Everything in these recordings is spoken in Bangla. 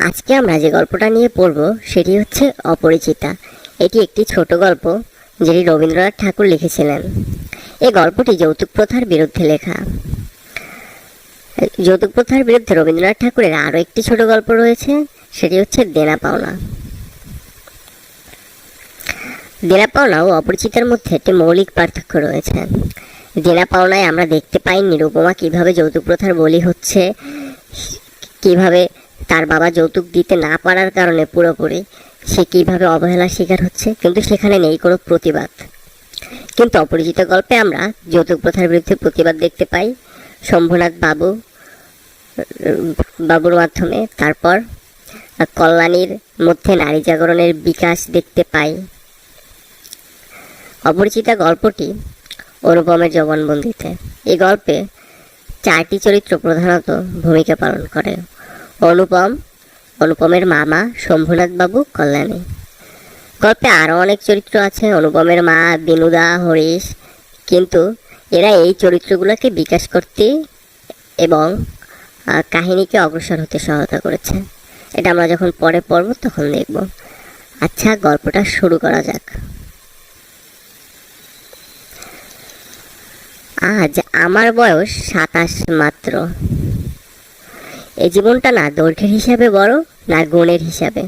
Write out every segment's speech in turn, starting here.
আজকে আমরা যে গল্পটা নিয়ে পড়ব সেটি হচ্ছে অপরিচিতা। এটি একটি ছোট গল্প যেটি রবীন্দ্রনাথ ঠাকুর লিখেছিলেন। এই গল্পটি যৌতুক প্রথার বিরুদ্ধে লেখা। যৌতুক প্রথার বিরুদ্ধে রবীন্দ্রনাথ ঠাকুরের আরও একটি ছোট গল্প রয়েছে, সেটি হচ্ছে দেনা পাওনা। দেনা পাওনা ও অপরিচিতার মধ্যে একটি মৌলিক পার্থক্য রয়েছে। দেনা পাওনায় আমরা দেখতে পাই নিরুপমা কিভাবে যৌতুক প্রথার বলি হচ্ছে, কিভাবে তার বাবা যৌতুক দিতে না পারার কারণে পুরোপুরি সে কীভাবে অবহেলার শিকার হচ্ছে, কিন্তু সেখানে নেই কোনো প্রতিবাদ। কিন্তু অপরিচিত গল্পে আমরা যৌতুক প্রথার বিরুদ্ধে প্রতিবাদ দেখতে পাই শম্ভুনাথ বাবুর মাধ্যমে। তারপর কল্যাণীর মধ্যে নারী জাগরণের বিকাশ দেখতে পাই। অপরিচিতা গল্পটি অনুপমের জবানবন্দিতে। এই গল্পে 4টি চরিত্র প্রধানত ভূমিকা পালন করে: অনুপমের মামা, শম্ভুনাথ বাবু, কল্যাণী। গল্পে আরও অনেক চরিত্র আছে, অনুপমের মা, বিনুদা, হরিশ, কিন্তু এরা এই চরিত্রগুলোকে বিকাশ করতে এবং কাহিনীকে অগ্রসর হতে সহায়তা করেছে। এটা আমরা যখন পরে পড়ব তখন দেখব। আচ্ছা, গল্পটা শুরু করা যাক। আজ আমার বয়স 27 মাত্র। এই জীবনটা না দৈর্ঘ্যের হিসাবে বড়, না গুণের হিসাবে,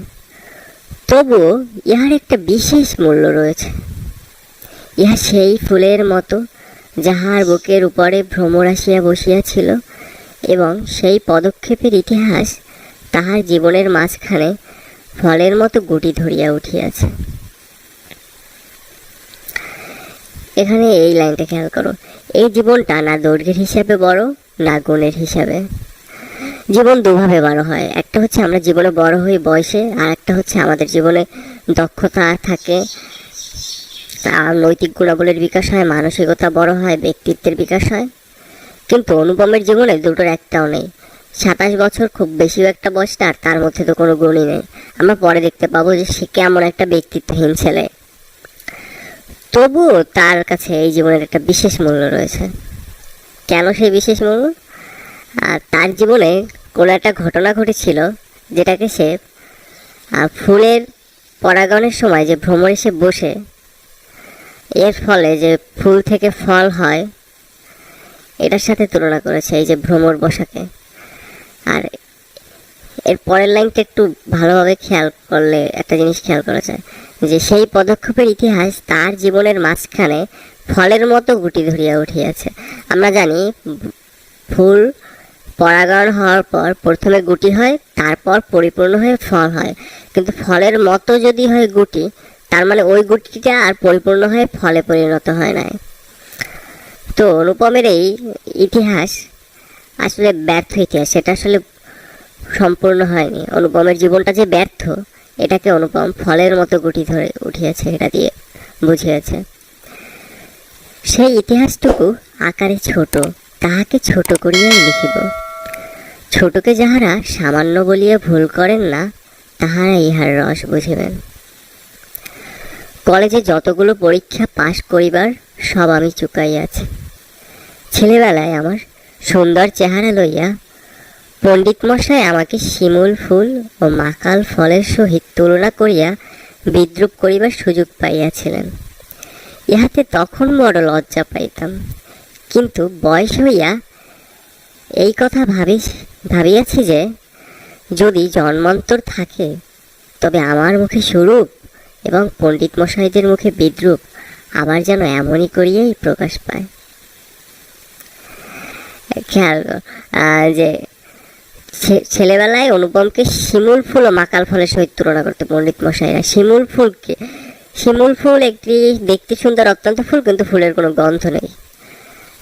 তবুও ইহার একটা বিশেষ মূল্য রয়েছে। ইহা সেই ফুলের মতো যাহার বুকের উপরে ভ্রমর আসিয়া বসিয়াছিল, এবং সেই পদক্ষেপের ইতিহাস তাহার জীবনের মাঝখানে ফলের মতো গুটি ধরিয়া উঠিয়াছে। এখানে এই লাইনটা খেয়াল করো, এই জীবনটা না দৈর্ঘ্যের হিসাবে বড়, না গুণের হিসাবে। জীবন দুভাবে বড় হয়, একটা হচ্ছে আমরা জীবনে বড় হই বয়সে, আর একটা হচ্ছে আমাদের জীবনে দক্ষতা থাকে, নৈতিক গুণাবলীর বিকাশ হয়, মানসিকতা বড় হয়, ব্যক্তিত্বের বিকাশ হয়। কিন্তু অনুপমের জীবনে দুটোর একটাও নেই। 27 বছর খুব বেশিও একটা বয়স, আর তার মধ্যে তো কোনো গুণই নেই। আমরা পরে দেখতে পাবো যে সে কেমন একটা ব্যক্তিত্বহীন ছেলে। তবুও তার কাছে এই জীবনের একটা বিশেষ মূল্য রয়েছে। কেন সেই বিশেষ মূল্য? আর তার জীবনে কোনো একটা ঘটনা ঘটেছিল যেটাকে সে ফুলের পরাগণের সময় যে ভ্রমর এসে বসে, এর ফলে যে ফুল থেকে ফল হয়, এটার সাথে তুলনা করেছে এই যে ভ্রমর বসাকে। আর এর পরের লাইনটা একটু ভালোভাবে খেয়াল করলে একটা জিনিস খেয়াল করা যায়, যে সেই পদক্ষেপের ইতিহাস তার জীবনের মাঝখানে ফলের মতো গুটি ধরিয়া উঠিয়াছে। আমরা জানি ফুল পরাগণ হওয়ার পর প্রথমে গুটি হয়, তারপর পরিপূর্ণ হয়ে ফল হয়। কিন্তু ফলের মতো যদি হয় গুটি, তার মানে ওই গুটিটা আর পরিপূর্ণ হয়ে ফলে পরিণত হয় না। তো অনুপমের এই ইতিহাস আসলে ব্যর্থ ইতিহাস, সেটা আসলে সম্পূর্ণ হয়নি। অনুপমের জীবনটা যে ব্যর্থ, এটাকে অনুপম ফলের মতো গুটি ধরে উঠিয়েছে, এটা দিয়ে বুঝিয়েছে। সেই ইতিহাসটুকু আকারে ছোট, তাহাকে ছোট করিয়াই লিখিব। ছোটকে যাহারা সামান্য বলিয়া ভুল করেন না, তাহারা ইহার রস বুঝিবেন। কলেজে যতগুলো পরীক্ষা পাশ করিবার সব আমি চুকাইয়াছি। ছেলেবেলায় আমার সুন্দর চেহারা লইয়া পণ্ডিত মশাই আমাকে শিমুল ফুল ও মাকাল ফলের সহিত তুলনা করিয়া বিদ্রূপ করিবার সুযোগ পাইয়াছিলেন। ইহাতে তখন বড় লজ্জা পাইতাম, কিন্তু বয়স হইয়া এই কথা ভাবিয়াছি যে যদি জন্মান্তর থাকে, তবে আমার মুখে সুরূপ এবং পণ্ডিত মশাইদের মুখে বিদ্রূপ আবার যেন এমনই করিয়াই প্রকাশ পায়। খেয়াল যে ছেলেবেলায় অনুপমকে শিমুল ফুল ও মাকাল ফলের সহিত তুলনা করতে পণ্ডিত মশাইরা। শিমুল ফুল একটি দেখতে সুন্দর অত্যন্ত ফুল, কিন্তু ফুলের কোনো গন্ধ নেই।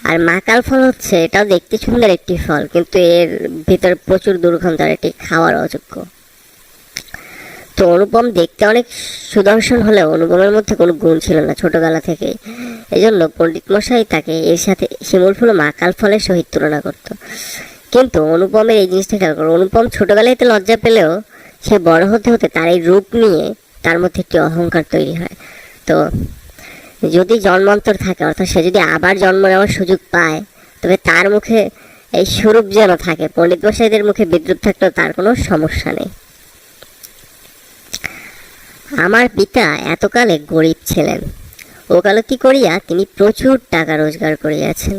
আর মাকাল ফল হচ্ছে, এটাও দেখতে সুন্দর একটি ফল, কিন্তু এর ভিতরে প্রচুর দুর্গন্ধ, আর এটি খাওয়ার অযোগ্য। তো অনুপম দেখতে অনেক সুদর্শন হলেও অনুপমের মধ্যে কোনো গুণ ছিল না ছোটবেলা থেকেই। এই জন্য পণ্ডিত মশাই তাকে এর সাথে শিমুল ফুল ও মাকাল ফলের সহিত তুলনা করত। কিন্তু অনুপমের এই জিনিসটা খেয়াল করো, অনুপম ছোটবেলাতে লজ্জা পেলেও সে বড় হতে হতে তার এই রূপ নিয়ে তার মধ্যে একটি অহংকার তৈরি হয়। তো যদি জন্মান্তর থাকে, অর্থাৎ সে যদি আবার জন্ম নেওয়ার সুযোগ পায়, তবে তার মুখে এই স্বরূপ যেন থাকে। পণ্ডিত মশাইদের মুখে বিদ্রুপ থাকলেও তার কোনো সমস্যা নেই। আমার পিতা এতকালে গরিব ছিলেন, ওকালতি করিয়া তিনি প্রচুর টাকা রোজগার করিয়াছেন,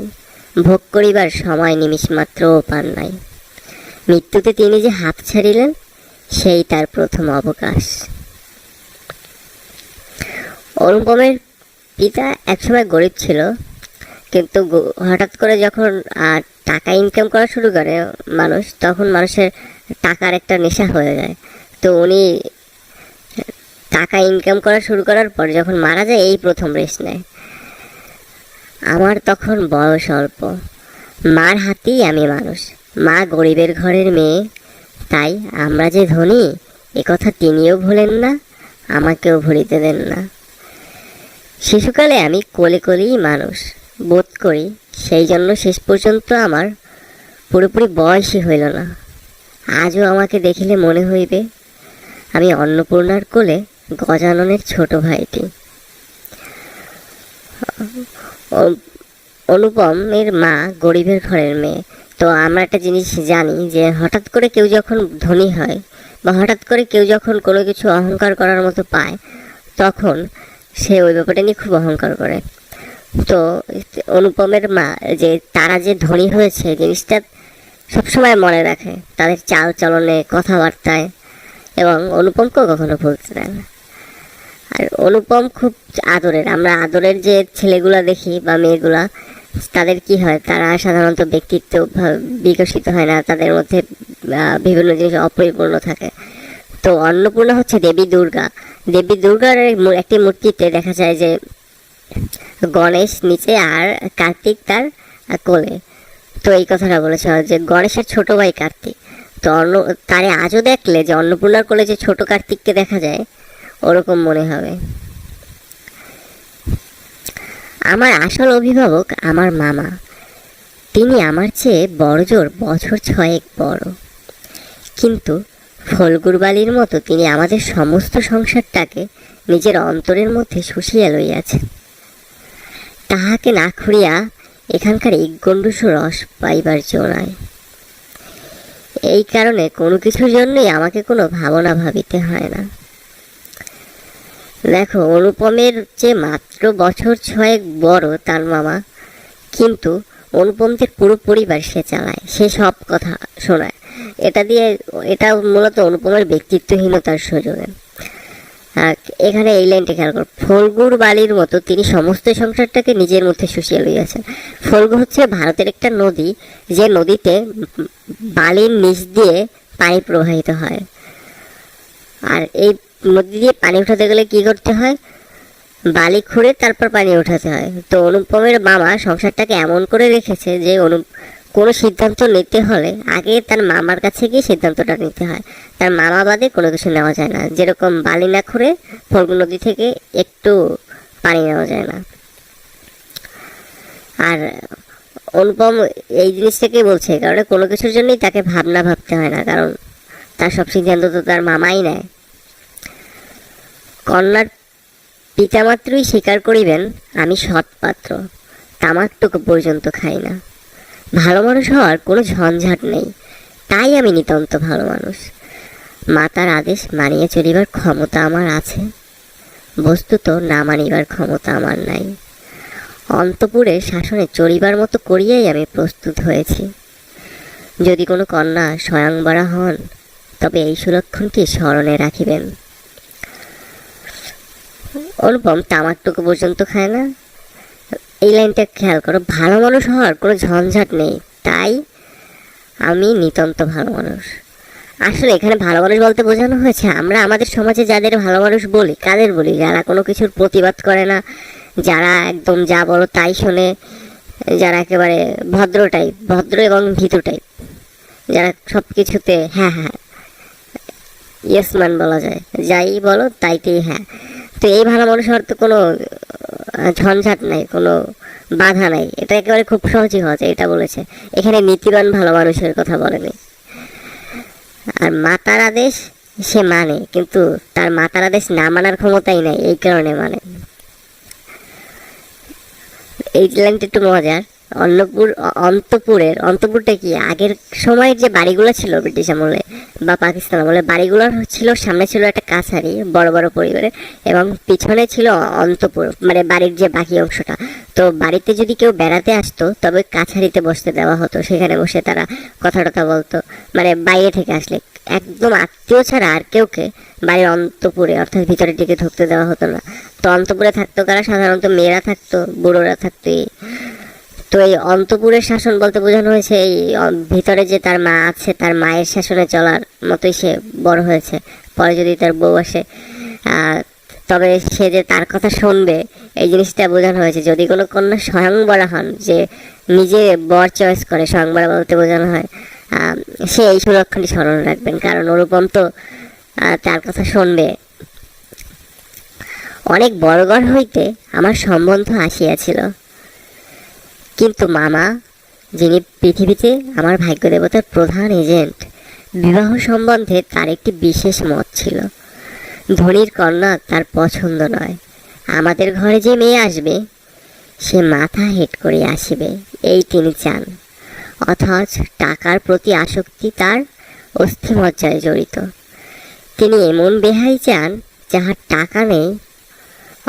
ভোগ করিবার সময় নিমিষমাত্রও পান নাই। মৃত্যুতে তিনি যে হাত ছাড়িলেন, সেই তার প্রথম অবকাশ। অনুপমের পিতা একসময় গরিব ছিল, কিন্তু হঠাৎ করে যখন টাকা ইনকাম করা শুরু করে মানুষ, তখন মানুষের টাকার একটা নেশা হয়ে যায়। তো উনি টাকা ইনকাম করা শুরু করার পর যখন মারা যায়, এই প্রথম রেস্ট নেয়। আমার তখন বয়স অল্প, মার হাতেই আমি মানুষ। মা গরিবের ঘরের মেয়ে, তাই আমরা যে ধনী এ কথা তিনিও ভুলেন না, আমাকেও ভুলিতে দেন না। শিশুকালে আমি কোলে কোলেই মানুষ বোধ করি, সেই জন্য শেষ পর্যন্ত আমার পুরোপুরি বয়সই হইল না। আজও আমাকে দেখিলে মনে হইবে আমি অন্নপূর্ণার কোলে গজাননের ছোট ভাইটি। অনুপমের মা গরিবের ঘরের মেয়ে। তো আমরা একটা জিনিস জানি যে হঠাৎ করে কেউ যখন ধনী হয় বা হঠাৎ করে কেউ যখন কোনো কিছু অহংকার করার মতো পায়, তখন সে ওই ব্যাপারটা নিয়ে খুব অহংকার করে। তো অনুপমের মা যে তারা যে ধনী হয়েছে জিনিসটা সবসময় মনে রাখে, তাদের চাল চলনে, কথাবার্তায়, এবং অনুপমকেও কখনো ভুলতে দেয় না। আর অনুপম খুব আদরের। আমরা আদরের যে ছেলেগুলা দেখি বা মেয়েগুলা, তাদের কি হয়, তারা সাধারণত ব্যক্তিত্ব বিকশিত হয় না, তাদের মধ্যে বিভিন্ন জিনিস অপরিপূর্ণ থাকে। তো অন্নপূর্ণা হচ্ছে দেবী দুর্গা। দেবী দুর্গার একটি মূর্তিতে দেখা যায় যে গণেশ নিচে আর কার্তিক তার কোলে। তো এই কথাটা বলেছে যে গণেশের ছোট ভাই কার্তিক। তো তারে আজও দেখলে যে অন্নপূর্ণার কোলে যে ছোট কার্তিককে দেখা যায়, ওরকম মনে হবে। আমার আসল অভিভাবক আমার মামা। তিনি আমার চেয়ে বড়জোর বছর 6 বড়, কিন্তু ফলগুর বালির মতো তিনি আমাদের সমস্ত সংসারটাকে নিজের অন্তরের মধ্যে শুষিয়া লইয়াছেন। তাহাকে না খুঁড়িয়া এখানকার এক গণ্ডুসও রস পাইবার জো নাই। এই কারণে কোনো কিছুর জন্যই আমাকে কোনো ভাবনা ভাবিতে হয় না। দেখো, অনুপমের চেয়ে মাত্র বছর 6 বড় তার মামা, কিন্তু অনুপমদের পুরো পরিবার সে চালায়, সে সব কথা শোনায়। এটা মূলত অনুপমের ব্যক্তিত্বহীনতার সুযোগে। এখানে এই লাইনটা খেয়াল কর, ফলগুর বালির মতো তিনি সমস্ত সংসারটাকে নিজের মধ্যে শুষিয়ে লইয়াছেন। ফলগু হচ্ছে ভারতের একটা নদী, যে নদীতে বালির নিচ দিয়ে পানি প্রবাহিত হয়। আর এই নদী দিয়ে পানি উঠাতে গেলে কি করতে হয়, বালি খুঁড়ে তারপর পানি উঠাতে হয়। তো অনুপমের মামা সংসারটাকে এমন করে রেখেছে যে কোনো সিদ্ধান্ত নিতে হলে আগে তার মামার কাছে গিয়ে সিদ্ধান্তটা নিতে হয়। তার মামা বাদে কোনো কিছু নেওয়া যায় না। যেরকম বালি না খুঁড়ে ফল্গু নদী থেকে একটু পানি নেওয়া যায় না। আর অনুপম এই জিনিসটাকেই বলছে, কারণ কোনো কিছুর জন্যই তাকে ভাবনা ভাবতে হয় না, কারণ তার সব সিদ্ধান্ত তো তার মামাই নেয়। কন্যার পিতামাত্রই স্বীকার করিবেন আমি সৎপাত্র, তামাকটুকু পর্যন্ত খাই না। ভালো মানুষ হওয়ার কোনো ঝঞ্ঝাট নেই, তাই আমি নিতান্ত ভালো মানুষ। মাতার আদেশ মানিয়ে চলিবার ক্ষমতা আমার আছে, বস্তুত না মানিবার ক্ষমতা আমার নাই। অন্তপুরের শাসনে চলিবার মতো করিয়াই আমি প্রস্তুত হয়েছি। যদি কোনো কন্যা স্বয়ংবরা হন, তবে এই সুলক্ষণটি স্মরণে রাখিবেন। অনুপম তামাকটুকু পর্যন্ত খায় না, এই লাইনটা খেয়াল করো। ভালো মানুষ হওয়ার কোনো ঝঞ্ঝাট নেই, তাই আমি নিতান্ত ভালো মানুষ। আসলে এখানে ভালো মানুষ বলতে বোঝানো হয়েছে আমরা আমাদের সমাজে যাদের ভালো মানুষ বলি, কাদের বলি? যারা কোনো কিছুর প্রতিবাদ করে না, যারা একদম যা বলো তাই শোনে, যারা একেবারে ভদ্র এবং ভীতু টাইপ, যারা সব কিছুতে হ্যাঁ হ্যাঁ ইয়েস ম্যান বলা যায়, যাই বলো তাইতেই হ্যাঁ। তো এই ভালো মানুষ হওয়ার তো কোনো ঝঞ্ঝাট নাই, কোনো বাধা নাই, এটা একেবারে খুব সহজই হওয়া যায়, এটা বলেছে। এখানে নীতিবান ভালো মানুষের কথা বলেনি। আর মাতার আদেশ সে মানে, কিন্তু তার মাতার আদেশ না মানার ক্ষমতাই নাই, এই কারণে মানে। এই লাইনটা একটু মজার, অন্তপুরটা কি আগের সময়ের যে বাড়িগুলো ছিল ব্রিটিশ আমলে বা পাকিস্তান আমলে, বাড়িগুলো ছিল সামনে ছিল একটা কাছারি বড় বড় পরিবারে, এবং পিছনে ছিল অন্তপুর, মানে বাড়ির যে বাকি অংশটা। তো বাড়িতে যদি কেউ বেড়াতে আসতো তবে কাছারিতে বসতে দেওয়া হতো, সেখানে বসে তারা কথা টথা বলতো, মানে বাইরে থেকে আসলে একদম আত্মীয় ছাড়া আর কেউকে বাড়ির অন্তপুরে অর্থাৎ ভিতরের দিকে ঢুকতে দেওয়া হতো না। তো অন্তপুরে থাকতো কারা? সাধারণত মেয়েরা থাকতো, বুড়োরা থাকতো। তো এই অন্তপুরের শাসন বলতে বোঝানো হয়েছে এই ভিতরে যে তার মা আছে, তার মায়ের শাসনে চলার মতোই সে বড় হয়েছে। পরে যদি তার বউ আসে তবে সে যে তার কথা শুনবে, এই জিনিসটা বোঝানো হয়েছে। যদি কোনো কন্যা স্বয়ংবরা হন, যে নিজে বর চয়েস করে, স্বয়ংবরা বলতে বোঝানো হয় সে এই সুলক্ষণটি স্মরণ রাখবেন, কারণ অনুপম তো তার কথা শুনবে। অনেক বড় ঘর হইতে আমার সম্বন্ধ আসিয়াছিল, কিন্তু মামা, যিনি পৃথিবীতে আমার ভাগ্য দেবতার প্রধান এজেন্ট, বিবাহ সম্বন্ধে তার একটি বিশেষ মত ছিল। ধনীর কন্যা তার পছন্দ নয়। আমাদের ঘরে যে মেয়ে আসবে সে মাথা হেট করে আসিবে, এই তিনি চান। অথচ টাকার প্রতি আসক্তি তার অস্থিমজ্জায় জড়িত। তিনি এমন বেহাই চান যাহার টাকা নেই,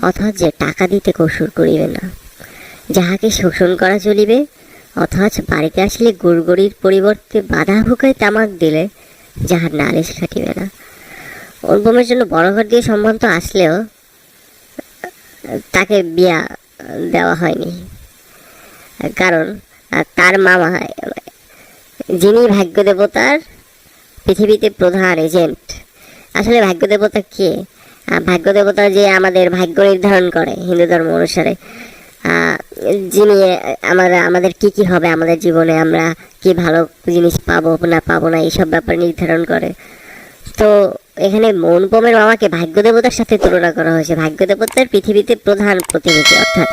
অথচ যে টাকা দিতে কসুর করিবে না, যাহাকে শোষণ করা চলিবে, অথচ বাড়িতে আসলে গুড়গুড়ির পরিবর্তে বাধা ভুকায় তামাক দিলে যাহার নালিশ খাটিবে না। অনুপমের জন্য বড় ঘর দিয়ে সম্বন্ধ আসলেও তাকে বিয়া দেওয়া হয়নি, কারণ তার মামা, যিনি ভাগ্য দেবতার পৃথিবীতে প্রধান এজেন্ট। আসলে ভাগ্য দেবতা কে? ভাগ্য দেবতা যে আমাদের ভাগ্য নির্ধারণ করে হিন্দু ধর্ম অনুসারে, যিনি আমাদের কি কি হবে আমাদের জীবনে, আমরা কি ভালো জিনিস পাবো না এইসব ব্যাপার নির্ধারণ করে। তো এখানে অনুপমের মামাকে ভাগ্য দেবতার সাথে তুলনা করা হয়েছে। ভাগ্য দেবতার পৃথিবীতে প্রধান প্রতিনিধি, অর্থাৎ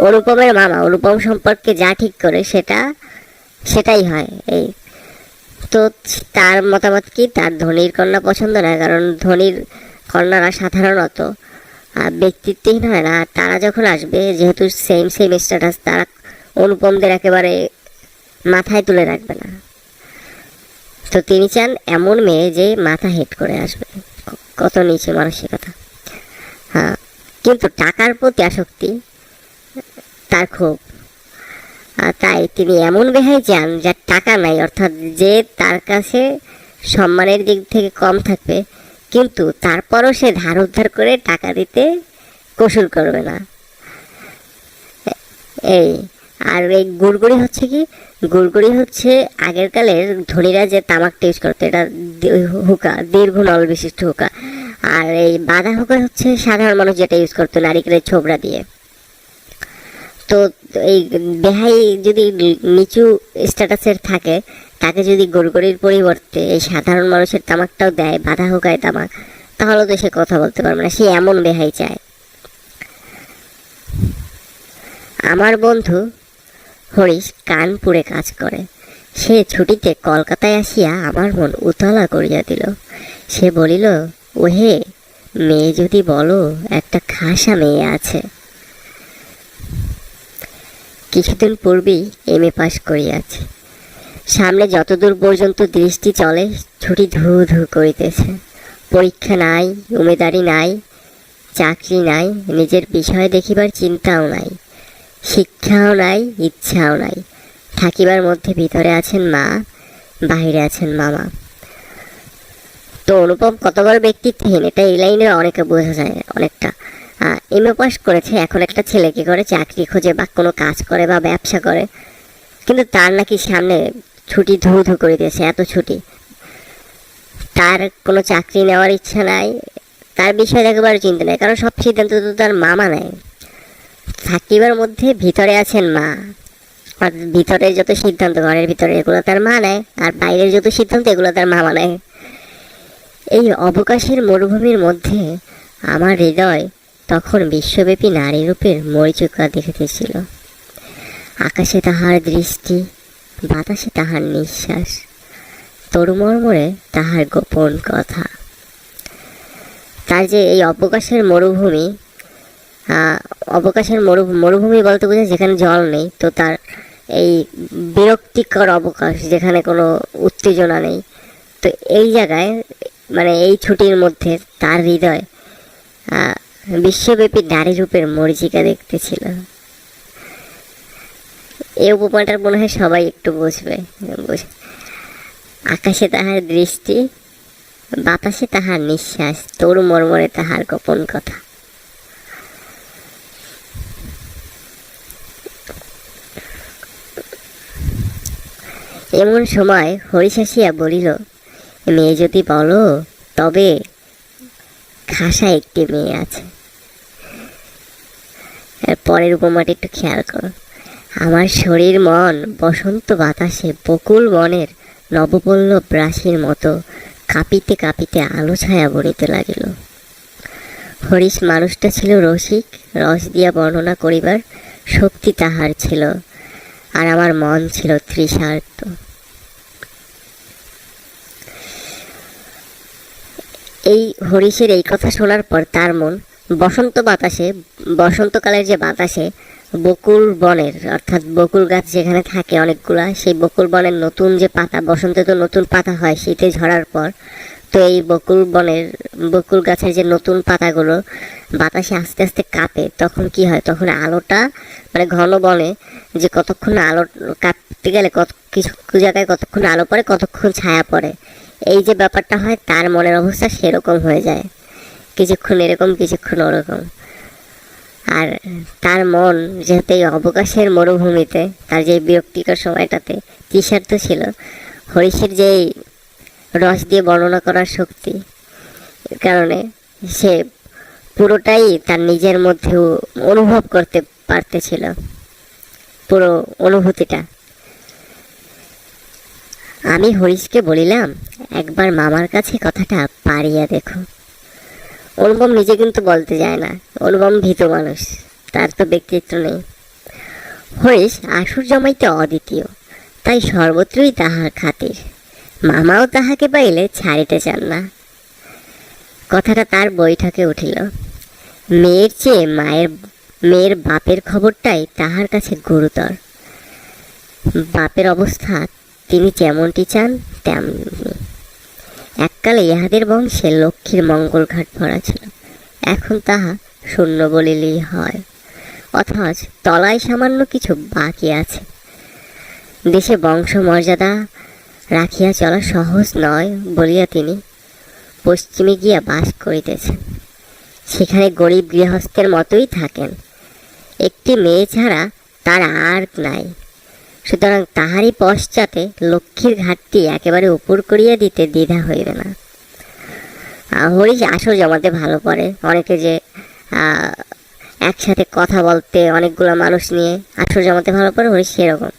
অনুপমের মামা অনুপম সম্পর্কে যা ঠিক করে সেটাই হয়। এই তো তার মতামত কি? তার ধনীর কন্যা পছন্দ না, কারণ ধনীর কন্যারা সাধারণত ব্যক্তিত্বহীন হয় না। তারা যখন আসবে, যেহেতু সেম স্ট্যাটাস, তারা অনুপমদের একেবারে মাথায় তুলে রাখবে না। তো তিনি চান এমন মেয়ে যে মাথা হেট করে আসবে। কত নিচে মানসিকতা! হ্যাঁ, কিন্তু টাকার প্রতি আসক্তি তার খুব। তাই তিনি এমন বেহাই চান যার টাকা নাই, অর্থাৎ যে তার কাছে সম্মানের দিক থেকে কম থাকবে, কিন্তু তারপরও সে ধার উদ্ধার করে টাকা দিতে কসুর করবে না। এই আর এই গুড়গুড়ি হচ্ছে কি? গুড়গুড়ি হচ্ছে আগের কালের ধনীরা যে তামাকটা ইউজ করতো, এটা হুকা, দীর্ঘ নল বিশিষ্ট হুকা। আর এই বাঁধা হুকা হচ্ছে সাধারণ মানুষ যেটা ইউজ করতো নারিকেলের ছোবড়া দিয়ে। তো এই বেহাই যদি নিচু স্ট্যাটাসের থাকে, তাকে যদি গুড়গুড়ির পরিবর্তে এই সাধারণ মানুষের তামাকটাও দেয়, বাঁধা হুকায় তামাক, তাহলে তো সে কথা বলতে পারবে না। সে এমন বেহাই চায়। আমার বন্ধু হরিশ কানপুরে কাজ করে। সে ছুটিতে কলকাতায় আসিয়া আমার মন উতলা করিয়া দিল। সে বলিল, ওহে মেয়ে, যদি বলো একটা খাসা মেয়ে আছে। কিছুদিন পূর্বেই MA পাশ করিয়াছে। সামনে যতদূর পর্যন্ত দৃষ্টি চলে ছুটি ধু ধু করিতেছে। পরীক্ষা নাই, উমেদারি নাই, চাকরি নাই, নিজের বিষয় দেখিবার চিন্তাও নাই, শিক্ষাও নাই, ইচ্ছাও নাই। থাকিবার মধ্যে ভিতরে আছেন মা, বাহিরে আছেন মামা। তো অনুপম কত বড় ব্যক্তিত্বহীন, এটা এই লাইনে অনেকে বোঝা যায় অনেকটা। MA পাস করেছে, এখন একটা ছেলে কি করে চাকরি খোঁজে বা কোনো কাজ করে বা ব্যবসা করে, কিন্তু তার নাকি সামনে ছুটি ধু ধু করে দিয়েছে, এত ছুটি। তার কোনো চাকরি নেওয়ার ইচ্ছা নাই, তার বিষয়ে একেবারে চিন্তা নেই, কারণ সব সিদ্ধান্ত তো তার মামা নেয়। থাকিবার মধ্যে ভিতরে আছেন মা, আর ভিতরে যত সিদ্ধান্ত ঘরের ভিতরে এগুলো তার মা নেয়, আর বাইরের যত সিদ্ধান্ত এগুলো তার মামা নেয়। এই অবকাশের মরুভূমির মধ্যে আমার হৃদয় তখন বিশ্বব্যাপী নারী রূপের মরিচিকা দেখিতেছিল। আকাশে তাহার দৃষ্টি, বাতাসে তাহার নিঃশ্বাস, তরুমর্মরে তাহার গোপন কথা। তার যে এই অবকাশের মরুভূমি বলতে বোঝায় যেখানে জল নেই, তো তার এই বিরক্তিকর অবকাশ, যেখানে কোনো উত্তেজনা নেই। তো এই জায়গায় মানে এই ছুটির মধ্যে তার হৃদয় বিশ্বব্যাপী নারী রূপের মরীচিকা দেখতেছিল। এই উপমাটার মনে হয় সবাই একটু বুঝবে। আকাশে তাহার দৃষ্টি, বাতাসে তাহার নিঃশ্বাস, তরু মর্মরে তাহার গোপন কথা। এমন সময় হরিশ আসিয়া বলিল, মেয়ে যদি বলো তবে খাসা একটি মেয়ে আছে। পরের উপমাটি একটু খেয়াল করো। আমার শরীর মন বসন্ত বাতাসে বকুল বনের নবপল্লব রাশির মতো কাঁপিতে কাঁপিতে আলো ছায়া বনিতে লাগিল। হরিশ মানুষটা ছিল রসিক, রস দিয়া বর্ণনা করিবার শক্তি তাহার ছিল, আর আমার মন ছিল তৃষার্ত। এই হরিশের এই কথা শোনার পর তার মন বসন্তকালের যে বাতাসে বকুল বনের, অর্থাৎ বকুল গাছ যেখানে থাকে অনেকগুলা, সেই বকুল বনের নতুন যে পাতা, বসন্তে তো নতুন পাতা হয় শীতে ঝরার পর, তো এই বকুল গাছের যে নতুন পাতাগুলো বাতাসে আস্তে আস্তে কাঁপে, তখন কি হয়, তখন আলোটা মানে ঘন বনে যে কতক্ষণ আলো কাঁপতে গেলে কিছু জায়গায় কতক্ষণ আলো পড়ে, কতক্ষণ ছায়া পড়ে, এই যে ব্যাপারটা হয়, তার মনের অবস্থা সেরকম হয়ে যায়, কিছুক্ষণ এরকম কিছুক্ষণ ওরকম। আর তার মন যেহেতু এই অবকাশের মরুভূমিতে, তার যে বিরক্তিকর সময়টাতে তৃষার্ত ছিল, হরিশের যে রস দিয়ে বর্ণনা করার শক্তি কারণে সে পুরোটাই তার নিজের মধ্যে অনুভব করতে পারতেছিল, পুরো অনুভূতিটা। আমি হরিশকে বলিলাম, একবার মামার কাছে কথাটা পারিয়া দেখো। অনুপম নিজে কিন্তু বলতে যায় না, অনুপম ভীত মানুষ, তার তো ব্যক্তিত্ব নেই। হরিশ আসর জমাইতে অদ্বিতীয়, তাই সর্বত্রই তাহার খাতির, মামাও তাহাকে পাইলে ছাড়িতে চান না। কথাটা তার বৈঠকে উঠিল। মেয়ের চেয়ে মেয়ের বাপের খবরটাই তাহার কাছে গুরুতর। বাপের অবস্থা তিনি যেমনটি চান তেমনি। এককালে ইহাদের বংশে লক্ষ্মীর মঙ্গল ঘাট ভরা ছিল, এখন তাহা শূন্য বলিলেই হয়, অথচ তলায় সামান্য কিছু বাকি আছে। দেশে বংশ মর্যাদা রাখিয়া চলা সহজ নয় বলিয়া তিনি পশ্চিমে গিয়া বাস করিতেছেন। সেখানে গরিব গৃহস্থের মতোই থাকেন, একটি মেয়ে ছাড়া তার আর নাই। সুতরাং তাহারই পশ্চাতে লক্ষ্মীর ঘাটটি একেবারে উপর করিয়া দিতে দ্বিধা হইবে না। হরিশ আসর জমাতে ভালো পারে। অনেকে যে একসাথে কথা বলতে অনেকগুলো মানুষ নিয়ে আসর জমাতে ভালো পারে, হরিশ সেরকম।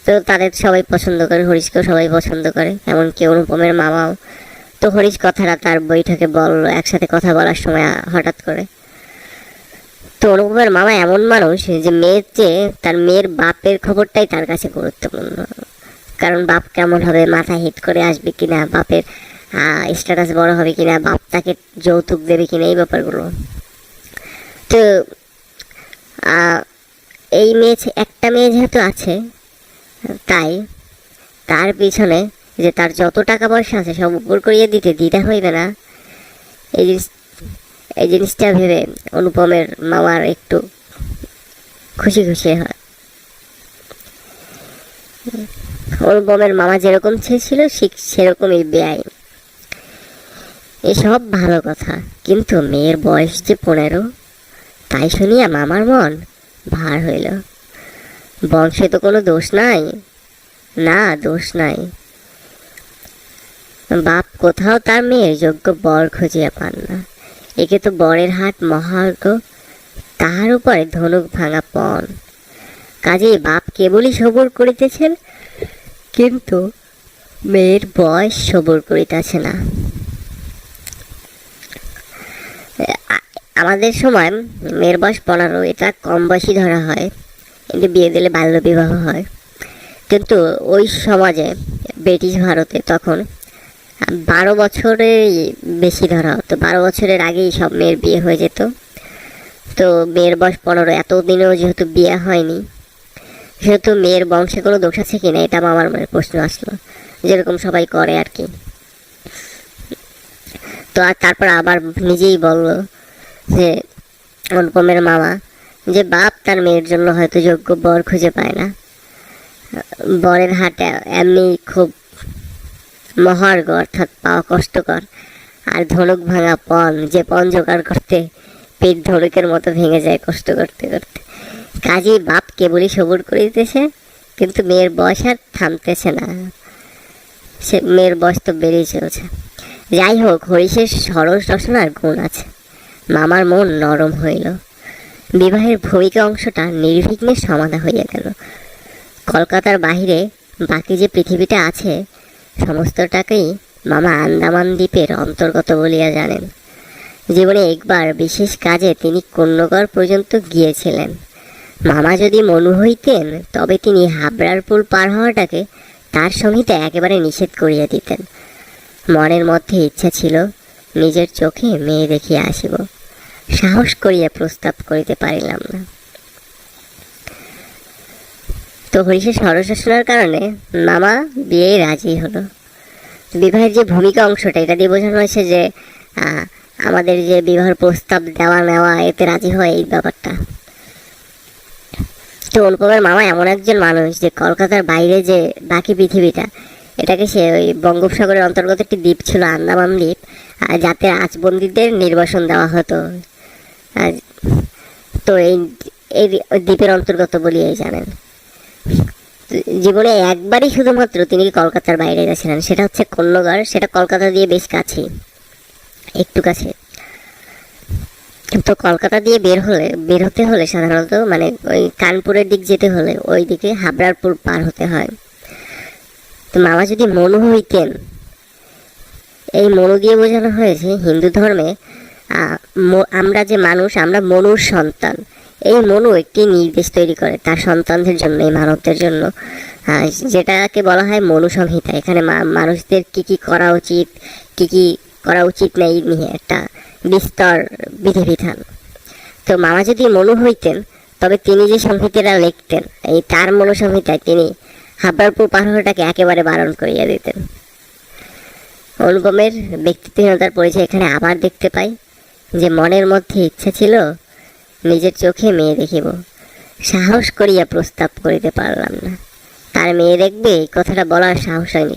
তো তাদের সবাই পছন্দ করে, হরিশকেও সবাই পছন্দ করে, এমনকি অনুপমের মামাও। তো হরিশ কথাটা তার বৈঠকে বললো একসাথে কথা বলার সময় হঠাৎ করে। তো অনুপমের মামা এমন মানুষ যে মেয়ের চেয়ে তার মেয়ের বাপের খবরটাই তার কাছে গুরুত্বপূর্ণ। কারণ বাপ কেমন হবে, মাথা হিট করে আসবে কিনা, বাপের স্ট্যাটাস বড় হবে কিনা, বাপ তাকে যৌতুক দেবে কিনা, এই ব্যাপারগুলো। তো এই একটা মেয়ে যেহেতু আছে, তাই তার পিছনে যে তার যত টাকা পয়সা আছে সব উপর করিয়ে দিতে দ্বিধা হইবে না, এই জিনিসটা ভেবে অনুপমের মামার একটু খুশি খুশি হয়। অনুপমের মামা যেরকম ছিল সেরকমই বেআইন। এসব ভালো কথা, কিন্তু মেয়ের বয়স যে 15, তাই শুনিয়া মামার মন ভার হইল। বংশে তো কোনো দোষ নাই, না দোষ নাই, বাপ কোথাও তার মেয়ের যোগ্য বর খুঁজিয়া পান না। একে তো বরের হাট মহার্ঘ, তাহার উপরে ধনুক ভাঙা পণ। কাজেই বাপ কেবলই সবর করিতেছেন, কিন্তু মেয়ের বয়স সবর করিতেছে না। আমাদের সময় মেয়ের বয়স 15, এটা কম বয়সী ধরা হয়, কিন্তু বিয়ে দিলে বাল্য বিবাহ হয়। কিন্তু ওই সমাজে ব্রিটিশ ভারতে তখন 12 বছরের বেশি ধরা হতো, 12 বছরের আগেই সব মেয়ের বিয়ে হয়ে যেত। তো মেয়ের বয়স 15, এতদিনেও যেহেতু বিয়ে হয়নি, সেহেতু মেয়ের বংশে কোনো দোষ আছে কিনা এটা মামার মনে প্রশ্ন আসলো, যেরকম সবাই করে আর কি। তো আর তারপর আবার নিজেই বলল যে অনুপমের মামা, যে বাপ তার মেয়ের জন্য হয়তো যোগ্য বর খুঁজে পায় না, বরের হাটে এমনি খুব মহার্ঘ অর্থাৎ পাওয়া কষ্টকর, আর ধনুক ভাঙা পণ, যে পণ জোগাড় করতে পেট ধনুকের মতো ভেঙে যায় কষ্ট করতে করতে। কাজেই বাপ কেবলই সবুর করে দিতেছে, কিন্তু মেয়ের বয়স আর থামতেছে না, সে মেয়ের বয়স তো বেড়েই চলছে। যাই হোক, হরিশের সরল রচনার গুণ আছে। মামার মন নরম হইল, বিবাহের ভূমিকা অংশটা নির্বিঘ্নে সমাধা হইয়া গেল। কলকাতার বাহিরে বাকি যে পৃথিবীটা আছে সমস্তটাকেই মামা আন্দামান দ্বীপের অন্তর্গত বলিয়া জানেন। জীবনে একবার বিশেষ কাজে তিনি কন্যগড় পর্যন্ত গিয়েছিলেন। মামা যদি মনু হইতেন তবে তিনি হাবড়ার পুল পার হওয়াটাকে তার সংহিতা একেবারে নিষেধ করিয়া দিতেন। মনের মধ্যে ইচ্ছা ছিল নিজের চোখে মেয়ে দেখিয়া আসিব, সাহস করিয়া প্রস্তাব করিতে পারিলাম না। তো হরিশের সরশাসনার কারণে মামা বিয়ে রাজি হলো। বিবাহের যে ভূমিকা অংশটা, এটা দিয়ে বোঝানো হয়েছে যে আমাদের যে বিবাহের প্রস্তাব দেওয়া নেওয়া, এতে রাজি হয় এই ব্যাপারটা। তো অনুপমের মামা এমন একজন মানুষ যে কলকাতার বাইরে যে বাকি পৃথিবীটা, এটাকে সে ওই বঙ্গোপসাগরের অন্তর্গত একটি দ্বীপ ছিল, আন্দামান দ্বীপ, যাতে আচবন্দীদের নির্বাসন দেওয়া হতো, তো এই দ্বীপের অন্তর্গত বলিয়াই জানেন। জীবনে একবারই শুধুমাত্র তিনি কলকাতার বাইরে গেছিলেন, সেটা হচ্ছে কন্যগড়। সেটা কলকাতা দিয়ে বেশ কাছে, একটু কাছে। তো কলকাতা দিয়ে বের হতে হলে সাধারণত মানে ওই কানপুরের দিক যেতে হলে ওই দিকে হাবড়ার পুল পার হতে হয়। তো মামা যদি মনু হইতেন, এই মনু দিয়ে বোঝানো হয়েছে হিন্দু ধর্মে আমরা যে মানুষ, আমরা মনুর সন্তান। এই মনু একটি নির্দেশ তৈরি করে তার সন্তানদের জন্য, এই মানবদের জন্য, যেটাকে বলা হয় মনু সংহিতা। এখানে মানুষদের কি কি করা উচিত, কি কি করা উচিত না, এই নিয়ে একটা বিস্তর বিধিবিধান। তো মামা যদি মনু হইতেন তবে তিনি যে সংহিতাটা লিখতেন, এই তার মনু সংহিতায় তিনি হাবড়ারপুর পাহাড়টাকে একেবারে বারণ করিয়া দিতেন। অনুপমের ব্যক্তিত্বহীনতার পরিচয় এখানে আবার দেখতে পাই, যে মনের মধ্যে ইচ্ছা ছিল নিজের চোখে মেয়ে দেখিব, সাহস করিয়া প্রস্তাব করিতে পারলাম না। তার মেয়ে দেখবে এই কথাটা বলার সাহস হয়নি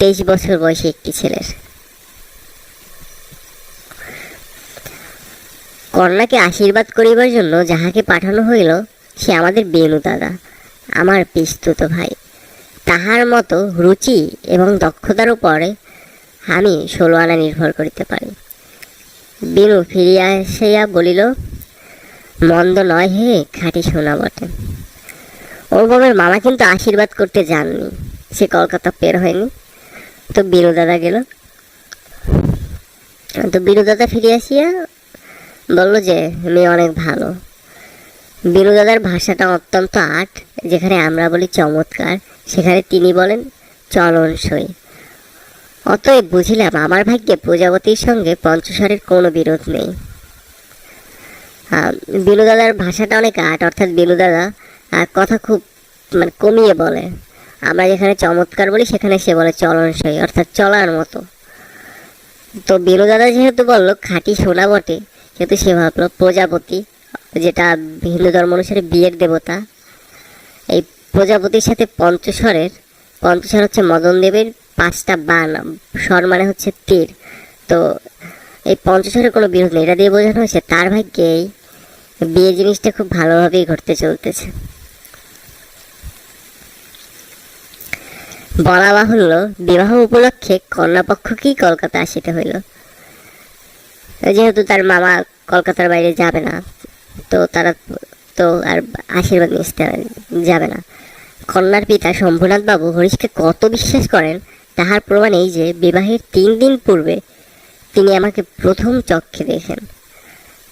23 বছর বয়সী একটি ছেলের। কন্যাকে আশীর্বাদ করিবার জন্য যাহাকে পাঠানো হইল সে আমাদের বেনু দাদা, আমার পিস্তুত ভাই। তাহার মতো রুচি এবং দক্ষতার উপরে আমি 16 আনা নির্ভর করিতে পারি। বেনু ফিরিয়া আসিয়া বলিল, মন্দ নয় হে, খাঁটি সোনা বটে। অনুপমের মামা কিন্তু আশীর্বাদ করতে যাননি, সে কলকাতা বের হয়নি। তো বেনু দাদা গেল। তো বেনু দাদা ফিরে আসিয়া বলল যে মেয়ে অনেক ভালো। বেনু দাদার ভাষাটা অত্যন্ত আট, যেখানে আমরা বলি চমৎকার, সেখানে তিনি বলেন চলনসই। অতএব বুঝিলাম আমার ভাগ্যে প্রজাপতির সঙ্গে পঞ্চস্বরের কোনো বিরোধ নেই। বেনু দাদার ভাষাটা অনেক আট, অর্থাৎ বেনু দাদা কথা খুব মানে কমিয়ে বলে। আমরা যেখানে চমৎকার বলি সেখানে সে বলে চলনসই, অর্থাৎ চলার মতো। তো বেনু দাদা যেহেতু বললো খাঁটি সোনা বটে, যেহেতু সে ভাবলো প্রজাপতি, যেটা হিন্দু ধর্ম অনুসারে বিয়ের দেবতা, এই প্রজাপতির সাথে পঞ্চস্বর হচ্ছে মদন দেবের 5টা বান, স্বর মানে হচ্ছে তীর। তো এই পঞ্চস্বরের কোনো বিরোধ নেই, এটা দিয়ে বোঝানো হয়েছে তার ভাগ্যে এই বিয়ে জিনিসটা খুব ভালোভাবেই ঘটতে চলতেছে। বলা বাহুল্য, বিবাহ উপলক্ষে কন্যাপক্ষকেই কলকাতা আসিতে হইল। যেহেতু তার মামা কলকাতার বাইরে যাবে না, তো তারা তো আর আশীর্বাদ নিতে যাবে না। কন্যার পিতা শম্ভুনাথ বাবু হরিশকে কত বিশ্বাস করেন তাহার প্রমাণ এই যে বিবাহের 3 দিন পূর্বে তিনি আমাকে প্রথম চক্ষে দেখেন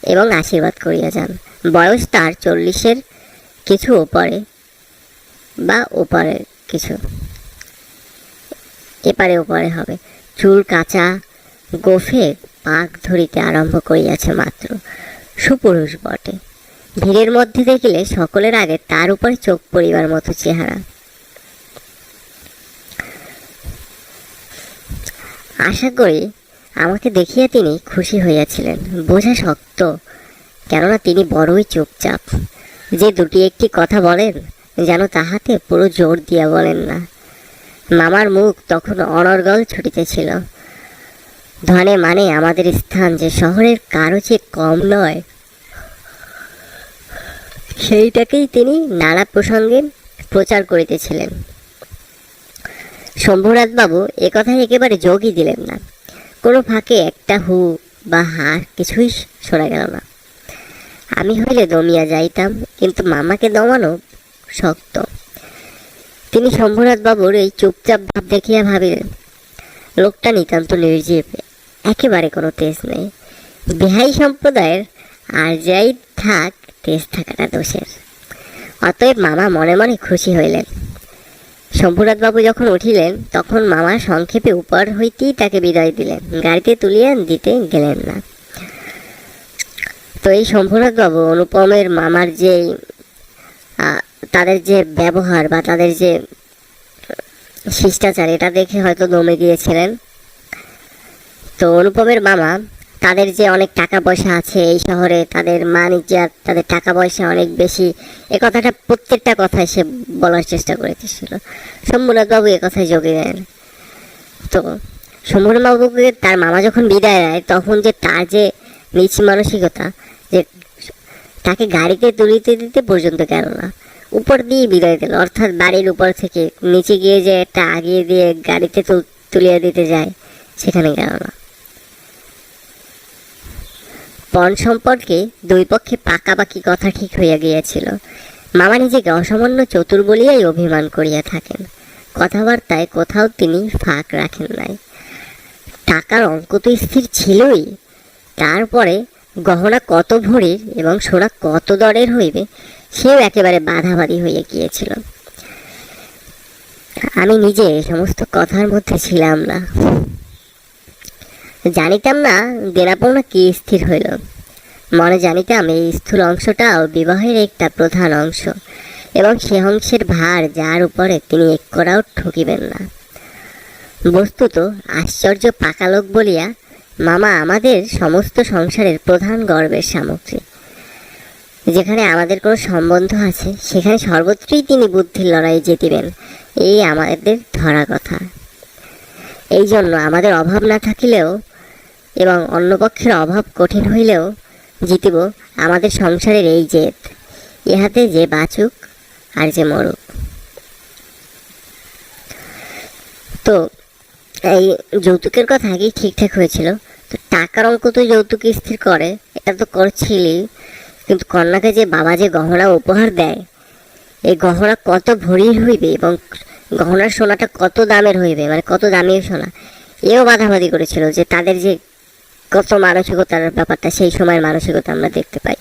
এবং আশীর্বাদ করিয়া যান। বয়স তার 40-এর কিছু ওপরে বা ওপারে, কিছু এপারে ওপারে হবে। চুল কাঁচা, গোফে পাক ধরিতে আরম্ভ করিয়াছে মাত্র। সুপুরুষ বটে, ভিড়ের মধ্যে দেখিলে সকলের আগে তার উপর চোখ পড়িবার মতো চেহারা। আশা করি আমাকে দেখিয়া তিনি খুশি হইয়াছিলেন, বোঝা শক্ত, কেননা তিনি বড়ই চুপচাপ। যে দুটি একটি কথা বলেন যেন তাহাতে পুরো জোর দিয়া বলেন না। মামার মুখ তখন অনর্গল ছুটিতেছিল। ধনে মানে আমাদের স্থান যে শহরের কারো চেয়ে কম নয়, সেইটাকেই তিনি নানা প্রসঙ্গে প্রচার করিতেছিলেন। শম্ভুনাথ বাবু একথায় একেবারে যোগই দিলেন না। কোনো ফাঁকে একটা হু বা হা কিছুই শোনা গেল না। আমি হইলে দমিয়া যাইতাম, কিন্তু মামাকে দমানো শক্ত। তিনি শম্ভুনাথ বাবুর এই চুপচাপ ভাব দেখিয়া ভাবিলেন, লোকটা নিতান্ত নির্জীব, একেবারে কোনো তেজ নেই। বেহাই সম্প্রদায়ের আর যাই থাক, তেজ থাকাটা দোষের। অতএব মামা মনে মনে খুশি হইলেন। শম্ভুনাথ বাবু যখন উঠিলেন তখন মামা সংক্ষেপে উপর হইতেই তাকে বিদায় দিলেন, গাড়িতে তুলিয়া দিতে গেলেন না। তো এই শম্ভুনাথ বাবু অনুপমের মামার যে তাদের যে ব্যবহার বা তাদের যে শিষ্টাচার, এটা দেখে হয়তো দমে গিয়েছিলেন। তো অনুপমের মামা তাদের যে অনেক টাকা পয়সা আছে এই শহরে, তাদের মান ইজ্জত, তাদের টাকা পয়সা অনেক বেশি, এ কথাটা প্রত্যেকটা কথায় সে বলার চেষ্টা করেছিল। শম্ভুনাথ বাবু এ কথায় যোগে দেন। তো শম্ভুনাথ বাবুকে তার মামা যখন বিদায় দেয় তখন যে তার যে নিচ মানসিকতা, যে তাকে গাড়িতে তুলিতে দিতে পর্যন্ত গেল না, উপর দিয়ে বিদায় দিল। অর্থাৎ বাড়ির উপর থেকে নিচে গিয়ে যে একটা আগিয়ে দিয়ে গাড়িতে তুলিয়ে দিতে যায়, সেখানে গেল না। পণ সম্পর্কে দুই পক্ষে পাকাপাকি কথা ঠিক হইয়া গিয়েছিল। মামা নিজেকে অসামান্য চতুর বলিয়াই অভিমান করিয়া থাকেন। কথাবার্তায় কোথাও তিনি ফাঁক রাখেন নাই। টাকার অঙ্ক তো স্থির ছিলই, তারপরে গহনা কত ভরির এবং সোনা কত দরের হইবে সেও একেবারে বাধাবাধি হইয়া গিয়েছিল। আমি নিজে সমস্ত কথার মধ্যে ছিলাম না, জানিতাম না দেনা পাওনা কি স্থির হইল। মনে জানিতাম এই স্থূল অংশটাও বিবাহের একটা প্রধান অংশ, এবং সে অংশের ভার যার উপরে তিনি এক করাও ঠকিবেন না। বস্তুত আশ্চর্য পাকা লোক বলিয়া মামা আমাদের সমস্ত সংসারের প্রধান গর্বের সামগ্রী। যেখানে আমাদের কোনো সম্বন্ধ আছে সেখানে সর্বত্রই তিনি বুদ্ধির লড়াই জিতিবেন, এই আমাদের ধরা কথা। এই জন্য আমাদের অভাব না থাকিলেও এবং অন্য পক্ষের অভাব কঠিন হইলেও জিতিব আমাদের সংসারের এই জেদ, ইহাতে যে বাঁচুক আর যে মরুক। তো এই যৌতুকের কথা আগেই ঠিকঠাক হয়েছিল। তো টাকার অঙ্ক তো যৌতুক স্থির করে, এটা তো করছিলই, কিন্তু কন্যাকে যে বাবা যে গহনা উপহার দেয়, এই গহনা কত ভরির হইবে এবং গহনার সোনাটা কত দামের হইবে, মানে কত দামের সোনা, এও বাধাবাধি করেছিল। যে তাদের যে কত মানসিকতার ব্যাপারটা, সেই সময়ের মানসিকতা আমরা দেখতে পাই।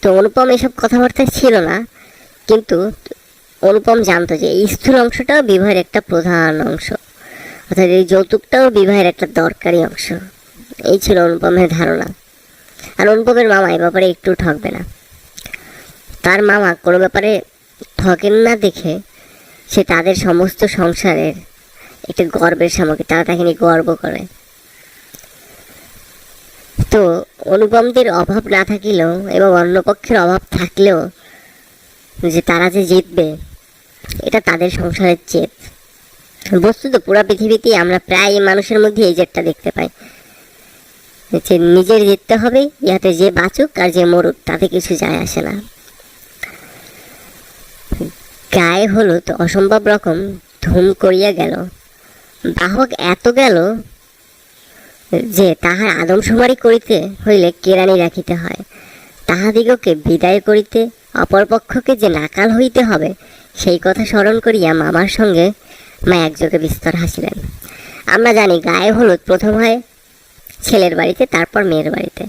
তো অনুপম এসব কথাবার্তা ছিল না, কিন্তু অনুপম জানতো যে এই স্থূল অংশটাও বিবাহের একটা প্রধান অংশ, অর্থাৎ এই যৌতুকটাও বিবাহের একটা দরকারি অংশ। এই ছিল অনুপমের ধারণা। আর অনুপমের মামা এ ব্যাপারে একটু ঠকবে না। তার মামা কোনো ব্যাপারে ঠকেন না দেখে সে তাদের সমস্ত সংসারের একটা গর্বের সামগ্রী, তারা তাকে নিয়ে গর্ব করে। তো অনুপমদের অভাব না থাকিলেও এবং অন্য পক্ষের অভাব থাকলেও যে তারা যে জিতবে, এটা তাদের সংসারের জেদ। বস্তুত পুরা পৃথিবীতেই আমরা প্রায় মানুষের মধ্যে এই জেদটা দেখতে পাই, যে নিজের জিততে হবে, ইহাতে যে বাঁচুক আর যে মরুক তাতে কিছু যায় আসে না। গায়ে হলুদ অসম্ভব রকম ধুম করিয়া গেল। বাহক এত গেল যে তাহার আদমশুমারি করিতে হইলে কেরানি রাখিতে হয়। তাহাদিগকে বিদায় করিতে অপরপক্ষকে যে নাকাল হইতে হবে, সেই কথা স্মরণ করিয়া মামার সঙ্গে মা একযোগে বিস্তর হাসিলেন। আমরা জানি গায়ে হলুদ প্রথম হয় ছেলের বাড়িতে, তারপর মেয়ের বাড়িতে।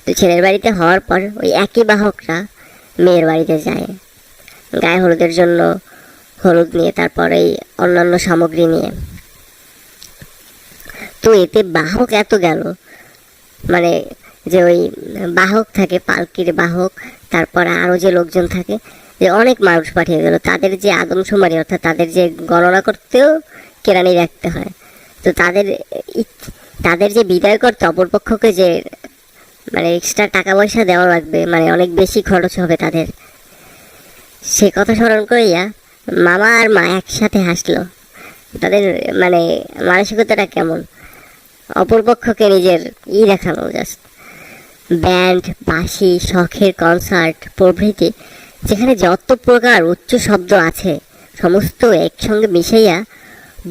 তো ছেলের বাড়িতে হওয়ার পর ওই একই বাহকরা মেয়ের বাড়িতে যায় গায়ে হলুদের জন্য, হলুদ নিয়ে, তারপর এই অন্যান্য সামগ্রী নিয়ে। তো এতে বাহক এত গেল, মানে যে ওই বাহক থাকে, পালকির বাহক, তারপর আরও যে লোকজন থাকে, যে অনেক মানুষ পাঠিয়ে গেল, তাদের যে আদমশুমারি অর্থাৎ তাদের যে গণনা করতেও কেরানি রাখতে হয়। তো তাদের যে বিদায় করতে অপরপক্ষকে যে মানে এক্সট্রা টাকা পয়সা দেওয়া লাগবে, মানে অনেক বেশি খরচ হবে তাদের, সে কথা স্মরণ করিয়া মামা আর মা একসাথে হাসলো। তাদের মানে মানসিকতাটা কেমন, অপরপক্ষকে নিজের দেখানো, জাস্ট ব্যান্ড, বাঁশি, শখের কনসার্ট প্রভৃতি, যেখানে যত প্রকার উচ্চ শব্দ আছে সমস্ত একসঙ্গে মিশাইয়া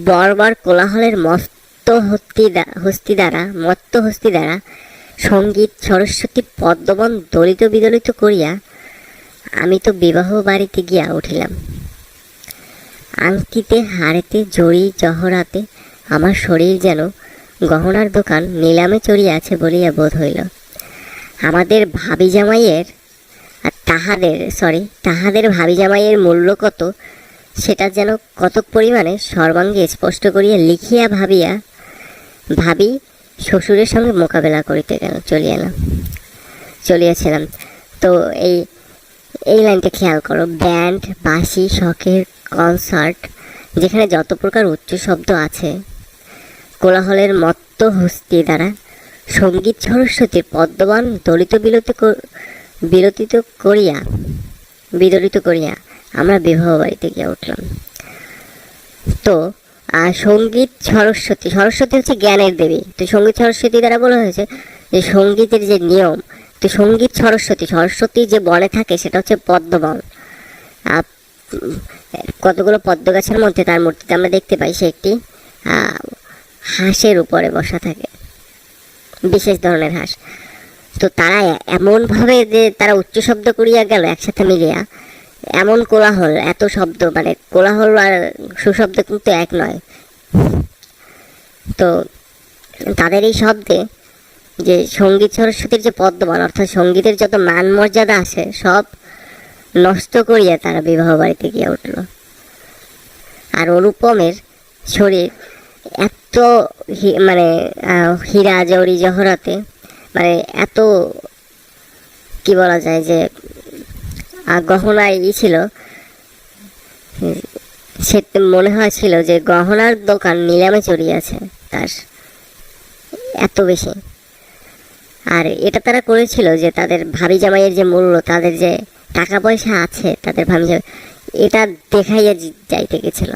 বর্বর কোলাহলের মত্ত হস্তি দ্বারা সঙ্গীত সরস্বতী পদ্মবন দলিত বিদলিত করিয়া আমি তো বিবাহ বাড়িতে গিয়া উঠিলাম। আংটিতে, হাড়েতে, জড়ি জহরাতে আমার শরীর যেন গহনার দোকান নিলামে চড়িয়াছে বলিয়া বোধ হইল। আমাদের ভাবি জামাইয়ের আর তাহাদের ভাবি জামাইয়ের মূল্য কত, সেটা যেন কতক পরিমাণে সর্বাঙ্গে স্পষ্ট করিয়া লিখিয়া ভাবি শ্বশুরের সঙ্গে মোকাবেলা করিতে চলিয়াছিলাম। তো এই লাইনটা খেয়াল করো, ব্যান্ড, বাঁশি, শখের কনসার্ট, যেখানে যত প্রকার উচ্চ শব্দ আছে, কোলাহলের মত্ত হস্তি দ্বারা সঙ্গীত সরস্বতীর পদ্মবান দলিত বিদলিত করিয়া আমরা বিবাহ বাড়িতে গিয়ে উঠলাম। তো সঙ্গীত সরস্বতী হচ্ছে জ্ঞানের দেবী। তো সঙ্গীত সরস্বতী দ্বারা বলা হয়েছে যে সঙ্গীতের যে নিয়ম, তো সঙ্গীত সরস্বতী যে বনে থাকে সেটা হচ্ছে পদ্মবন। কতগুলো পদ্ম গাছের মধ্যে তার মূর্তিতে আমরা দেখতে পাই সে একটি হাঁসের উপরে বসা থাকে, বিশেষ ধরনের হাঁস। তো তারা এমনভাবে যে তারা উচ্চ শব্দ করিয়া গেল একসাথে মিলিয়া, এমন কোলাহল, এত শব্দ, মানে কোলাহল আর সুশব্দ কিন্তু এক নয়। তো তাদের এই শব্দে যে সঙ্গীত সরস্বতীর যে পদ্মবান অর্থাৎ সঙ্গীতের যত মান মর্যাদা আছে সব নষ্ট করিয়া তারা বিবাহ বাড়িতে গিয়ে উঠল। আর অনুপমের শরীর এত মানে হীরা জড়ি জহরাতে, মানে এত কি বলা যায় যে গহনায় ছিল, সে মনে হয়েছিল যে গহনার দোকান নিলামে চড়িয়েছে তার, এত বেশি। আর এটা তারা করেছিল যে তাদের ভাবি জামাইয়ের যে মূল্য, তাদের যে টাকা পয়সা আছে তাদের ভাবি জামাই, এটা দেখাইয়া যাইতে গেছিল।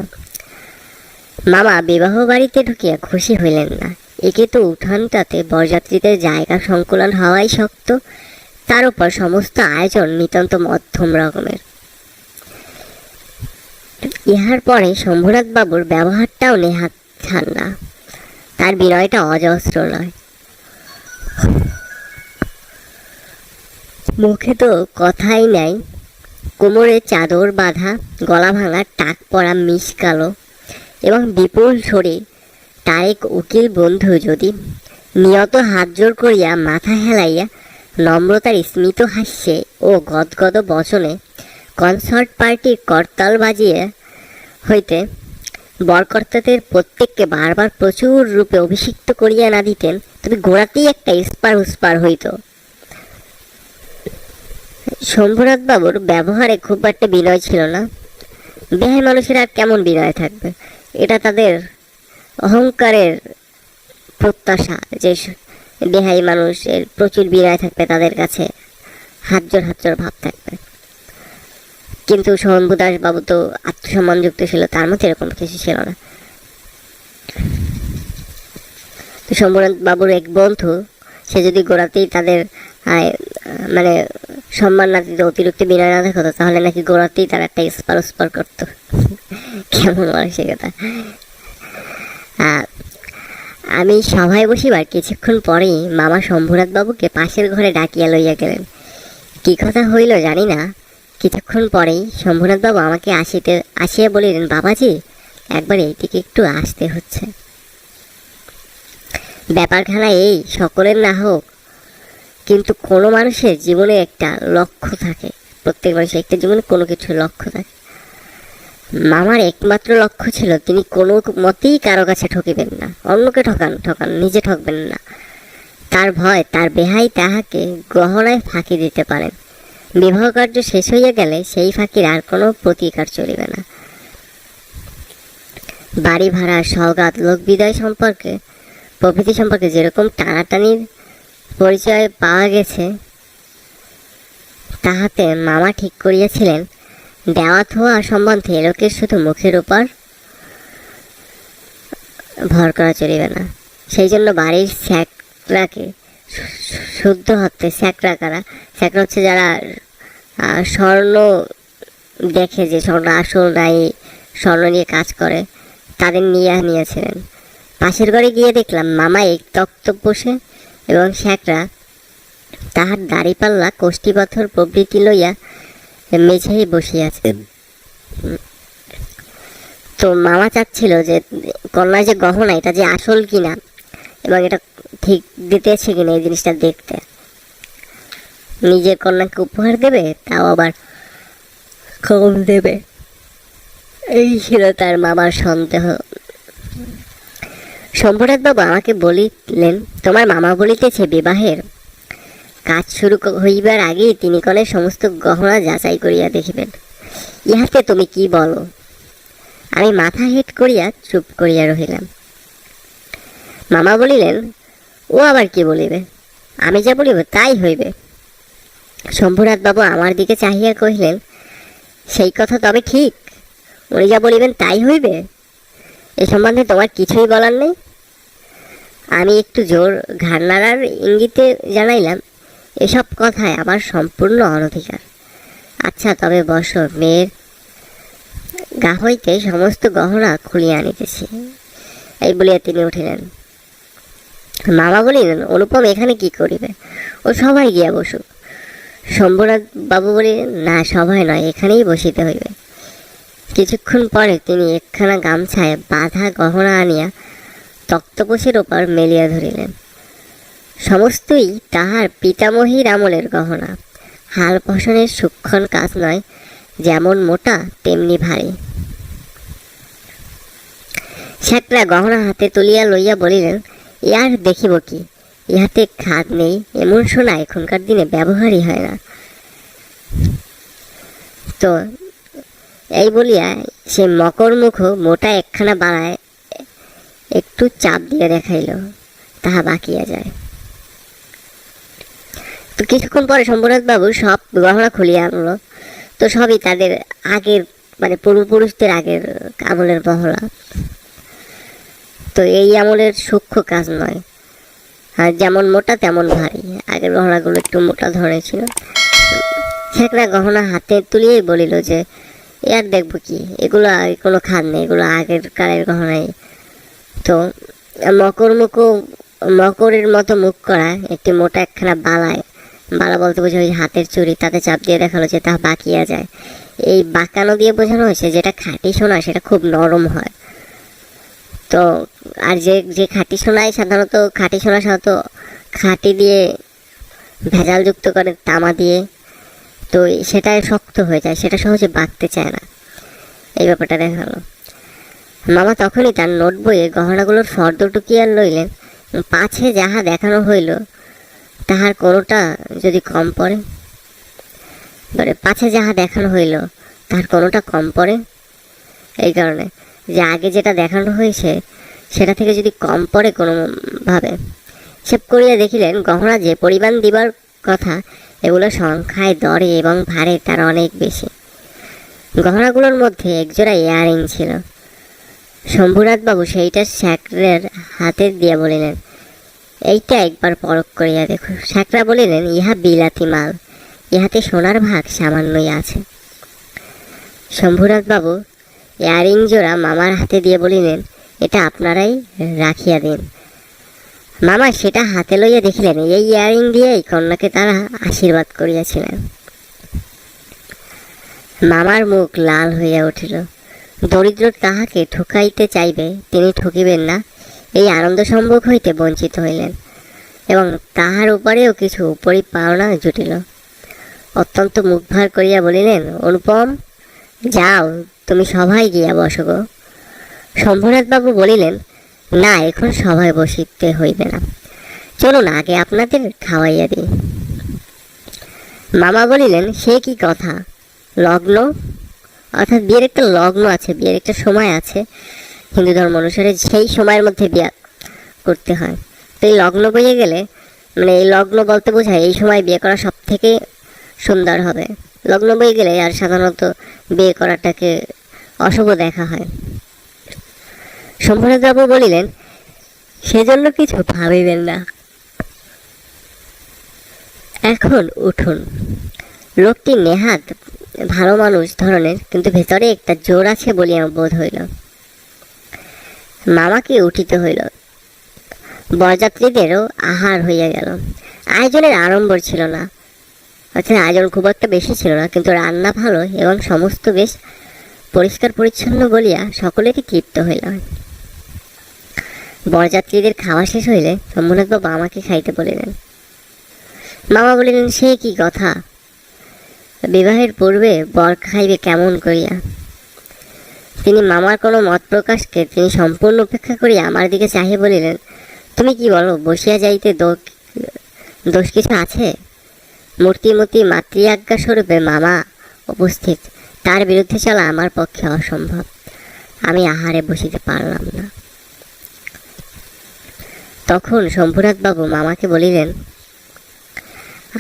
মামা বিবাহ বাড়িতে ঢুকিয়া খুশি হইলেন না। একে তো উঠানটাতে বরযাত্রীদের জায়গা সংকুলন হওয়াই শক্ত, তার উপর সমস্ত আয়োজন নিতান্ত মধ্যম রকমের। ইহার পরে শম্ভুনাথ বাবুর ব্যবহারটাও নেহাত ঠান্ডা, তার বিনয়টা অজস্র নয়। মুখে তো কথাই নাই, কোমরে চাদর বাঁধা, গলা ভাঙা, টাক পরা মিশ কালো এবং বিপুল শরীর। তার এক উকিল বন্ধু যদি নিয়ত হাত জোর করিয়া মাথা হেলাইয়া নম্রতার স্মিত হাস্যে ও গদগদ বচনে কনসার্ট পার্টির করতাল বাজিয়ে হইতে বরকর্তাদের প্রত্যেককে বারবার প্রচুর রূপে অভিষিক্ত করিয়া না দিতেন, তবে গোড়াতেই একটা ইস্পার হুস্পার হইত। শম্ভুনাথ বাবুর ব্যবহারে খুব একটা বিনয় ছিল না। বেহাই মানুষের আর কেমন বিনয় থাকবে, এটা তাদের অহংকারের প্রত্যাশা যে বেহাই মানুষের প্রচুর বিনয় থাকবে, তাদের কাছে হাতজোর ভাব থাকবে। কিন্তু শম্ভুদাস বাবু তো আত্মসম্মানযুক্ত ছিল, তার মধ্যে এরকম কিছু ছিল না। তো শম্ভুনাথ বাবুর এক বন্ধু, সে যদি গোড়াতেই তাদের মানে সম্মান না দিত, অতিরিক্ত বিনয় না দেখাতো, তাহলে নাকি গোড়াতেই তারা একটা স্পার করতো। কেমন মানসিকতা। আমি সভায় বসিবার কিছুক্ষণ পরেই মামা শম্ভুনাথ বাবুকে পাশের ঘরে ডাকিয়া লইয়া গেলেন। কি কথা হইল জানি না, কিছুক্ষণ পরেই শম্ভুনাথ বাবু আমাকে আসিয়া বলিলেন, বাবাজি একবার এইদিকে একটু আসতে হচ্ছে। ব্যাপারখানা এই, সকলের না হোক কিন্তু কোনো মানুষের জীবনে একটা লক্ষ্য থাকে, প্রত্যেক মানুষের একটা জীবনে কোনো কিছু লক্ষ্য থাকে। মামার একমাত্র লক্ষ্য ছিল তিনি কোনো মতেই কারো কাছে ঠকিবেন না, অন্যকে ঠকান, নিজে ঠকবেন না। তার ভয় তার বেহাই তাহাকে গহনায় ফাঁকি দিতে পারেন। বিবাহ কার্য শেষ হইয়া গেলে সেই ফাঁকির আর কোনো প্রতিকার চলিবে না। বাড়ি ভাড়া, সওগাত, লোক বিদায় সম্পর্কে প্রভৃতি সম্পর্কে যেরকম টানাটানির পরিচয় পাওয়া গেছে, তাহাতে মামা ঠিক করিয়াছিলেন দেওয়া থোয়া সম্বন্ধে এলোকের শুধু মুখের উপর ভর করা চলিবে না। সেই জন্য বাড়ির স্যাকরাকে শুদ্ধ হতে, স্যাকরা কারা? স্যাকরা হচ্ছে যারা স্বর্ণ দেখে, যে স্বর্ণ আসল নাই, স্বর্ণ নিয়ে কাজ করে, তাদের নিয়েছিলেন। পাশের ঘরে গিয়ে দেখলাম মামা এক তক্ত বসে এবং স্যাকরা তাহার দাড়িপাল্লা, কোষ্ঠীপাথর প্রভৃতি লইয়া মেঝেই বসিয়াছে। তো মামা চাচ্ছিল যে কন্যার যে গহনা, এটা যে আসল কিনা এবং এটা ঠিক দিতেছে কিনা এই জিনিসটা দেখতে। নিজের কন্যাকে উপহার দেবে, তাও আবার কম দেবে, এই ছিল তার মামার সন্দেহ। শম্ভুনাথ বাবু আমাকে বলিলেন, তোমার মামা বলিতেছে বিবাহের কাজ শুরু হইবার আগেই তিনি কনের সমস্ত গহনা যাচাই করিয়া দেখিবেন। ইহাতে তুমি কি বলো? আমি মাথা হেট করিয়া চুপ করিয়া রহিলাম। মামা বলিলেন, ও আবার কি বলিবে? আমি যা বলিব তাই হইবে। শম্ভুনাথ বাবু আমার দিকে চাহিয়া কহিলেন, সেই কথা তবে ঠিক? উনি যা বলিবেন তাই হইবে? এ সম্বন্ধে তোমার কিছুই বলার নেই? আমি একটু জোর ঘাড় নাড়ার ইঙ্গিতে জানাইলাম, এসব কথায় আমার সম্পূর্ণ অনধিকার। আচ্ছা তবে বসো, মেয়ের গা হইতে সমস্ত গহনা খুলিয়া আনিতেছি। এই বলিয়া তিনি উঠিলেন। মামা বলিলেন, অনুপম এখানে কি করিবে? ও সবাই গিয়া বসুক। শম্ভুনাথ বাবু বলিলেন, না সবাই নয়, এখানেই বসিতে হইবে। কিছুক্ষণ পরে তিনি একখানা গামছায় বাঁধা গহনা আনিয়া তক্তপোষের ওপর মেলিয়া ধরিলেন। সমস্তই তাহার পিতামহীর আমলের গহনা। হাল পশনের সূক্ষ্ম কাজ নয়, যেমন মোটা তেমনি ভারী। স্যাকরা গহনা হাতে তুলিয়া লইয়া বলিলেন, ইয়ার দেখিব কি? ইহাতে খাদ নেই, এমন সোনা এখনকার দিনে ব্যবহারই হয় না। তো এই বলিয়া সে মকর মুখ মোটা একখানা বাড়ায় একটু চাপ দিয়ে দেখাইল, তাহা বাকিয়া যায়। তো কিছুক্ষণ পরে শম্ভুনাথ বাবু সব গহনা খুলিয়া আনলো। তো সবই তাদের আগের, মানে পূর্বপুরুষদের আগের আমলের গহনা। তো এই আমলের সূক্ষ্ম কাজ নয়, আর যেমন মোটা তেমন ভারী। আগের গহনাগুলো একটু মোটা ধরনের ছিল। সেখানে গহনা হাতে তুলিয়েই বলিল যে, আর দেখবো কি, এগুলো কোনো খাদ নেই, এগুলো আগের কালের গহনাই। তো মকরের মতো মুখ করা একটি মোটা একখানা বালা বলতে বোঝা ওই হাতের চুড়ি, তাতে চাপ দিয়ে দেখালো যে তা বাকিয়া যায়। এই বাঁকানো দিয়ে বোঝানো হয়েছে যেটা খাঁটি সোনা সেটা খুব নরম হয়। তো আর যে খাঁটি সোনায় সাধারণত খাঁটি দিয়ে ভেজাল যুক্ত করে তামা দিয়ে, তো সেটা শক্ত হয়ে যায়, সেটা সহজে বাঁকতে চায় না। এই ব্যাপারটা দেখালো। মামা তখনই তার নোট বইয়ে গহনাগুলোর ফর্দ টুকিয়া লইলেন। পাছে যাহা দেখানো হইল তাহার কোনোটা যদি কম পড়ে, পাছে যাহা দেখানো হইল তাহার কোনোটা কম পড়ে, এই কারণে যে আগে যেটা দেখানো হয়েছে সেটা থেকে যদি কম পড়ে কোনোভাবে, হিসেব করিয়া দেখিলেন গহনা যে পরিমাণ দিবার কথা এগুলো সংখ্যায়, দরে এবং ভারে তার অনেক বেশি। গহনাগুলোর মধ্যে একজোড়া ইয়ারিং ছিল। শম্ভুনাথ বাবু সেইটা স্যাকরার হাতে দিয়া বলিলেন, এইটা একবার পরখ করিয়া দেখো। স্যাকরা বলিলেন, ইহা বিলাতি মাল, ইহাতে সোনার ভাগ সামান্যই আছে। শম্ভুনাথ বাবু ইয়ারিং জোড়া মামার হাতে দিয়ে বলিলেন, এটা আপনারাই রাখিয়া দিন। মামা সেটা হাতে লইয়া দেখিলেন এই ইয়ারিং দিয়েই কন্যাকে তারা আশীর্বাদ করিয়াছিলেন। মামার মুখ লাল হইয়া উঠিল। দরিদ্র তাহাকে ঠকাইতে চাইবে, তিনি ঠকিবেন না, এই আনন্দ সম্ভোগ হইতে বঞ্চিত হইলেন এবং তাহার উপরেও কিছু উপরি পাওনা জুটিল। অত্যন্ত মুখ ভার করিয়া বলিলেন, অনুপম যাও, তুমি সভায় গিয়া বসো গো। শম্ভুনাথ বাবু বলিলেন, না, এখন সভায় বসিতে হইবে না। চলুন আগে আপনাদের খাওয়াইয়া দিই। মামা বলিলেন, সে কি কথা, লগ্ন? অর্থাৎ বিয়ের একটা লগ্ন আছে, বিয়ের একটা সময় আছে হিন্দু ধর্ম অনুসারে, সেই সময়ের মধ্যে বিয়ে করতে হয়। তো এই লগ্ন বইয়ে গেলে, মানে এই লগ্ন বলতে বোঝায় এই সময় বিয়ে করা সব থেকে সুন্দর হবে। লগ্ন বইয়ে গেলে আর সাধারণত বিয়ে করাটাকে অশুভ দেখা হয়। শম্ভুনাথবাবু বলিলেন, সেজন্য কিছু ভাবিবেন না, এখন উঠুন। লোকটি নেহাত ভালো মানুষ ধরনের, কিন্তু ভেতরে একটা জোর আছে বলিয়া বোধ হইল। মামাকে উঠিতে হইল। বরযাত্রীদেরও আহার হইয়া গেল। আয়োজনের আড়ম্বর ছিল না, অর্থাৎ আয়োজন খুব একটা বেশি ছিল না, কিন্তু রান্না ভালো এবং সমস্ত বেশ পরিষ্কার পরিচ্ছন্ন বলিয়া সকলেরই তৃপ্ত হইল। বরযাত্রীদের খাওয়া শেষ হইলে শম্ভুনাথবাবু আমাকে খাইতে বলিলেন। মামা বলিলেন, সে কি কথা, বিবাহের পূর্বে বর খাইবে কেমন করিয়া? তিনি মামার কোনো মত প্রকাশকে তিনি সম্পূর্ণ উপেক্ষা করিয়া আমার দিকে চাহিয়া বলিলেন, তুমি কি বলো, বসিয়া যাইতে দোষ কিছু আছে? মূর্তিমতী মাতৃ আজ্ঞা স্বরূপে মামা উপস্থিত, তার বিরুদ্ধে চলা আমার পক্ষে অসম্ভব। আমি আহারে বসিতে পারলাম না। তখন শম্ভুনাথবাবু মামাকে বলিলেন,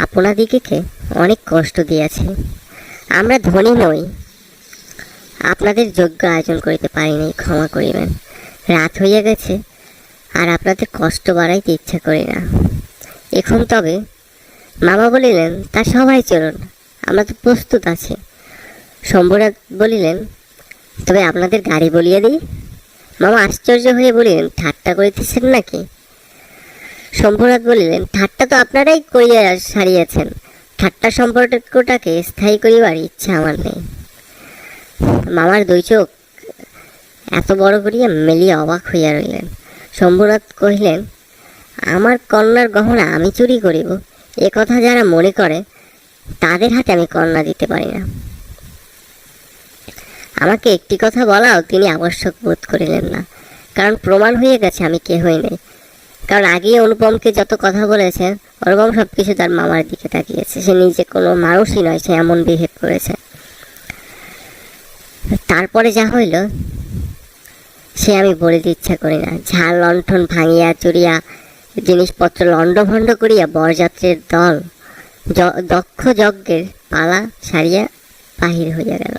আপনাদিগকে অনেক কষ্ট দিয়েছে, আমরা ধনী নই, আপনাদের যোগ্য আয়োজন করিতে পারি নাই, ক্ষমা করিবেন। রাত হইয়া গেছে, আর আপনাদের কষ্ট বাড়াইতে ইচ্ছা করি না। এখন তবে? মামা বলিলেন, তা সবাই চলুন, আমরা তো প্রস্তুত আছি। শম্ভুনাথ বলিলেন, তবে আপনাদের গাড়ি বলিয়া দিই। মামা আশ্চর্য হয়ে বলিলেন, ঠাট্টা করিতেছেন নাকি? শম্ভুনাথ বলিলেন, ঠাট্টা তো আপনারাই করিয়া সারিয়েছেন, ঠাট্টা সম্পর্কটাকে স্থায়ী করিবার ইচ্ছা আমার নেই। মামার দুই চোখ এত বড় করিয়া মেলিয়া অবাক হইয়া রইলেন। শম্ভুনাথ কহিলেন, আমার কন্যার গহনা আমি চুরি করিব, এ কথা যারা মনে করে তাদের হাতে আমি কন্যা দিতে পারি না। আমাকে একটি কথা বলাও তিনি আবশ্যক বোধ করিলেন না, কারণ প্রমাণ হয়ে গেছে আমি কেহই নেই। কারণ আগেই অনুপমকে যত কথা বলেছে, অনুপম সব কিছু তার মামার দিকে তাকিয়েছে, সে নিজে কোনো মানুষই নয়, সে এমন বিহেভ করেছে। তারপরে যা হইল সে আমি বলিতে ইচ্ছা করি না। ঝাল লণ্ঠন ভাঙিয়া চুরিয়া জিনিসপত্র লণ্ডভণ্ড করিয়া বরযাত্রীর দল দক্ষ যজ্ঞের পালা সারিয়া বাহির হইয়া গেল।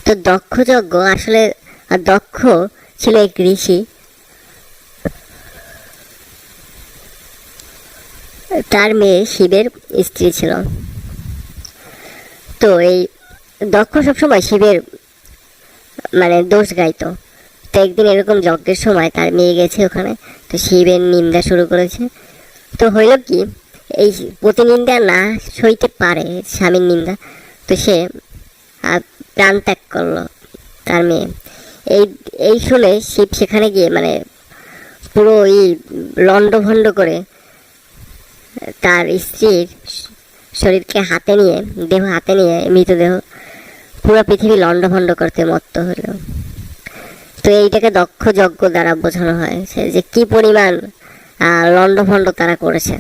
তো দক্ষ যজ্ঞ আসলে, দক্ষ ছিল এক ঋষি, তার মেয়ে শিবের স্ত্রী ছিল। তো এই দক্ষ সবসময় শিবের মানে দোষ গাইতো। তো একদিন এরকম যজ্ঞের সময় তার মেয়ে গেছে ওখানে, তো শিবের নিন্দা শুরু করেছে। তো হইল কি, এই প্রতিনিন্দা না সইতে পারে স্বামীর নিন্দা, তো সে প্রাণ ত্যাগ করলো তার মেয়ে। এই শুনে শিব সেখানে গিয়ে মানে পুরো এই লণ্ডভণ্ড করে তার স্ত্রীর শরীরকে হাতে নিয়ে, দেহ হাতে নিয়ে, মৃতদেহ পুরো পৃথিবী লণ্ডভণ্ড করতে মত্ত হলো। তো এইটাকে দক্ষ যজ্ঞ দ্বারা বোঝানো হয় যে কি পরিমাণ লণ্ডভণ্ড তারা করেছে।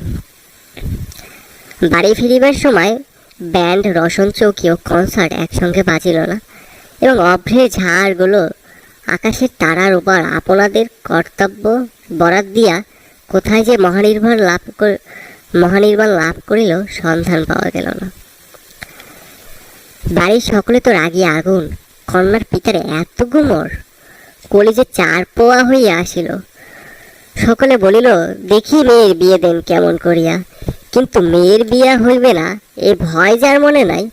বাড়ি ফিরিবার সময় ব্যান্ড, রসন চৌকি ও কনসার্ট একসঙ্গে বাজিল না, এবং অভ্রের ঝাড়গুলো আকাশের তারার উপর আপনাদের কর্তব্য বরাত দিয়া কোথায় যে মহানির্বাণ লাভ করিল সন্ধান পাওয়া গেল না। বাড়ির সকলে তো রাগিয়া আগুন। কন্যার পিতার এত গুমর, কলিজে 4 পোয়া হইয়া আসিল। সকলে বলিল, দেখি মেয়ের বিয়ে দেন কেমন করিয়া, কিন্তু মেয়ের বিয়া হইবে না এ ভয় যার মনে নাই,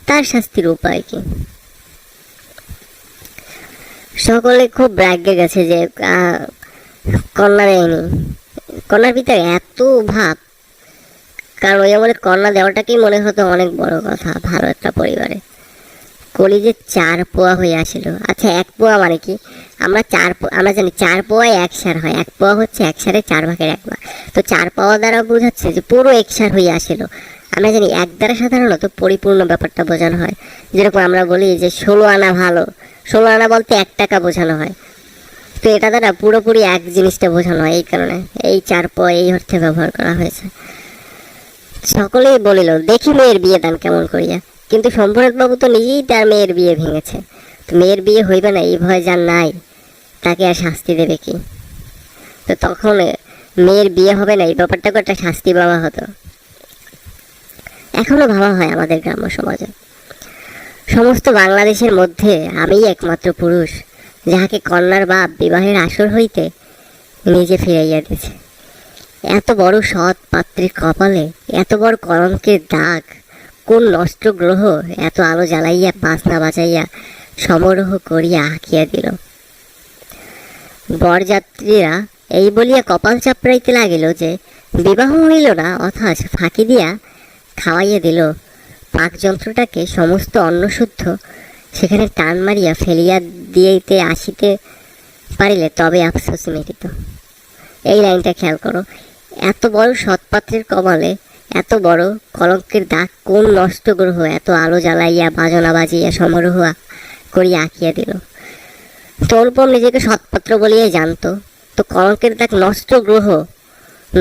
তার শাস্তির উপায় কি? সকলে খুব রাগে গেছে যে কন্যা দেয়নি। কন্যার পিতার এত ভাব, কারণ ওই আমলে কন্যা দেওয়াটাকেই মনে হতো অনেক বড় কথা ভালো একটা পরিবারে। কলিজে 4 পোয়া হয়ে আসিল। আচ্ছা, 1 পোয়া মানে কি? আমরা জানি 4 পোয়ায় 1 সার হয়। 1 পোয়া হচ্ছে 1 সারে 4 ভাগের 1 ভাগ। তো 4 পাওয়া দ্বারা বোঝাচ্ছে যে পুরো 1 সার হয়ে আসিল। আমরা জানি 1 দ্বারা সাধারণত পরিপূর্ণ ব্যাপারটা বোঝানো হয়। যেরকম আমরা বলি যে 16 আনা ভালো, 16 আনা বলতে 1 টাকা বোঝানো হয়। তো এটা দ্বারা পুরোপুরি এক জিনিসটা বোঝানো হয়, এই কারণে এই 4 প এই অর্থে ব্যবহার করা হয়েছে। সকলেই বলিল, দেখি মেয়ের বিয়ে দান কেমন করিয়া। কিন্তু শম্ভুনাথ বাবু তো নিজেই তার মেয়ের বিয়ে ভেঙেছে, তো মেয়ের বিয়ে হইবে না এই ভয় যার নাই, তাকে আর শাস্তি দেবে কি? তো তখন মেয়ের বিয়ে হবে না এই ব্যাপারটাকে একটা শাস্তি পাওয়া হতো। এখনো ভাবা হয় আমাদের গ্রাম্য সমাজে, সমস্ত বাংলাদেশের মধ্যে আমিই একমাত্র পুরুষ যাহাকে কন্যার বাপ বিবাহের আসর হইতে নিজে ফিরাইয়া দিয়েছে। এত বড় সৎ পাত্রীর কপালে এত বড় কলঙ্কের দাগ কোন নষ্ট গ্রহ এত আলো জ্বালাইয়া বাসনা বাজাইয়া সমারোহ করিয়া আঁকিয়া দিল? বরযাত্রীরা এই বলিয়া কপাল চাপড়াইতে লাগিল যে বিবাহ হইল না, অথচ ফাঁকি দিয়া খাওয়াইয়া দিল পাকযন্ত্রটাকে। সমস্ত অন্নশুদ্ধ সেখানে টান মারিয়া ফেলিয়া দিয়েতে আসিতে পারিলে তবে আফসোস মিটিত। এই লাইনটা খেয়াল করো, এত বড় সৎপাত্রের কপালে এত বড় কলঙ্কের দাগ কোন নষ্ট গ্রহ এত আলো জ্বালাইয়া বাজনা বাজিয়া সমারোহ করিয়া আঁকিয়া দিল? তরুপম নিজেকে সৎপাত্র বলিয়াই জানতো, তো কলঙ্কের দাগ নষ্ট গ্রহ।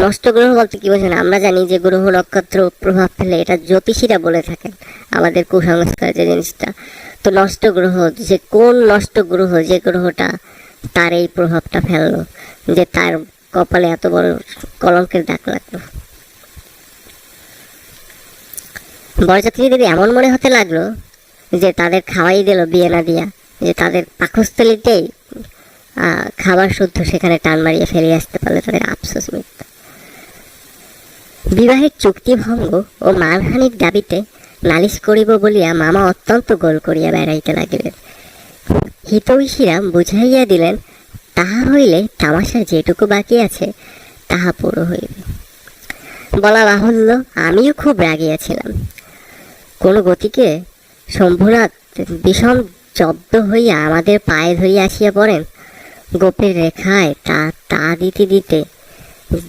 নষ্ট গ্রহ বলতে কি বোঝেন? আমরা জানি যে গ্রহ নক্ষত্র প্রভাব ফেলে, এটা জ্যোতিষীরা বলে থাকেন আমাদের কুসংস্কার যে জিনিসটা। তো নষ্ট গ্রহ, যে কোন নষ্ট গ্রহ যে গ্রহটা তার এই প্রভাবটা ফেললো যে তার কপালে এত বড় কলঙ্কের দাগ লাগলো। বরযাত্রীদের এমন মনে হতে লাগলো যে তাদের খাওয়াই দিল বিয়ে না দিয়া, যে তাদের পাকস্থলীতেই খাবার শুদ্ধ সেখানে টান মারিয়ে ফেলে আসতে পারলে তাদের আফসোস মিটত। বিবাহের চুক্তি ভঙ্গ ও মানহানির দাবিতে নালিশ করিব বলিয়া মামা অত্যন্ত গোল করিয়া বেড়াইতে লাগিলেন। হিতৈষীরা বুঝাইয়া দিলেন, তাহা হইলে তামাশা যেটুকু বাকি আছে তাহা পুরো হইবে। বলা বাহুল্য, আমিও খুব রাগিয়াছিলাম। কোনো গতিকে শম্ভুনাথ বিষম জব্দ হইয়া আমাদের পায়ে ধরিয়া আসিয়া পড়েন। গোপের রেখায় তা দিতে দিতে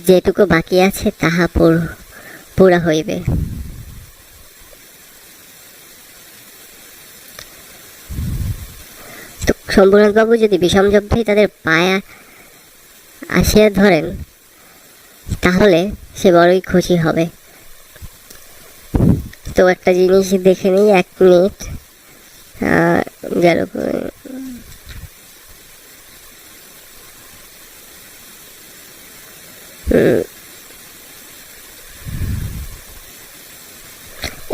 যেটুকু বাকি আছে তাহা পুরা হইবে। তো শম্ভুনাথ বাবু যদি বিষম জব্দই তাদের পায়ে আসিয়া ধরেন তাহলে সে বড়ই খুশি হবে। তো একটা জিনিস দেখে নিই, 1 মিনিট গেল।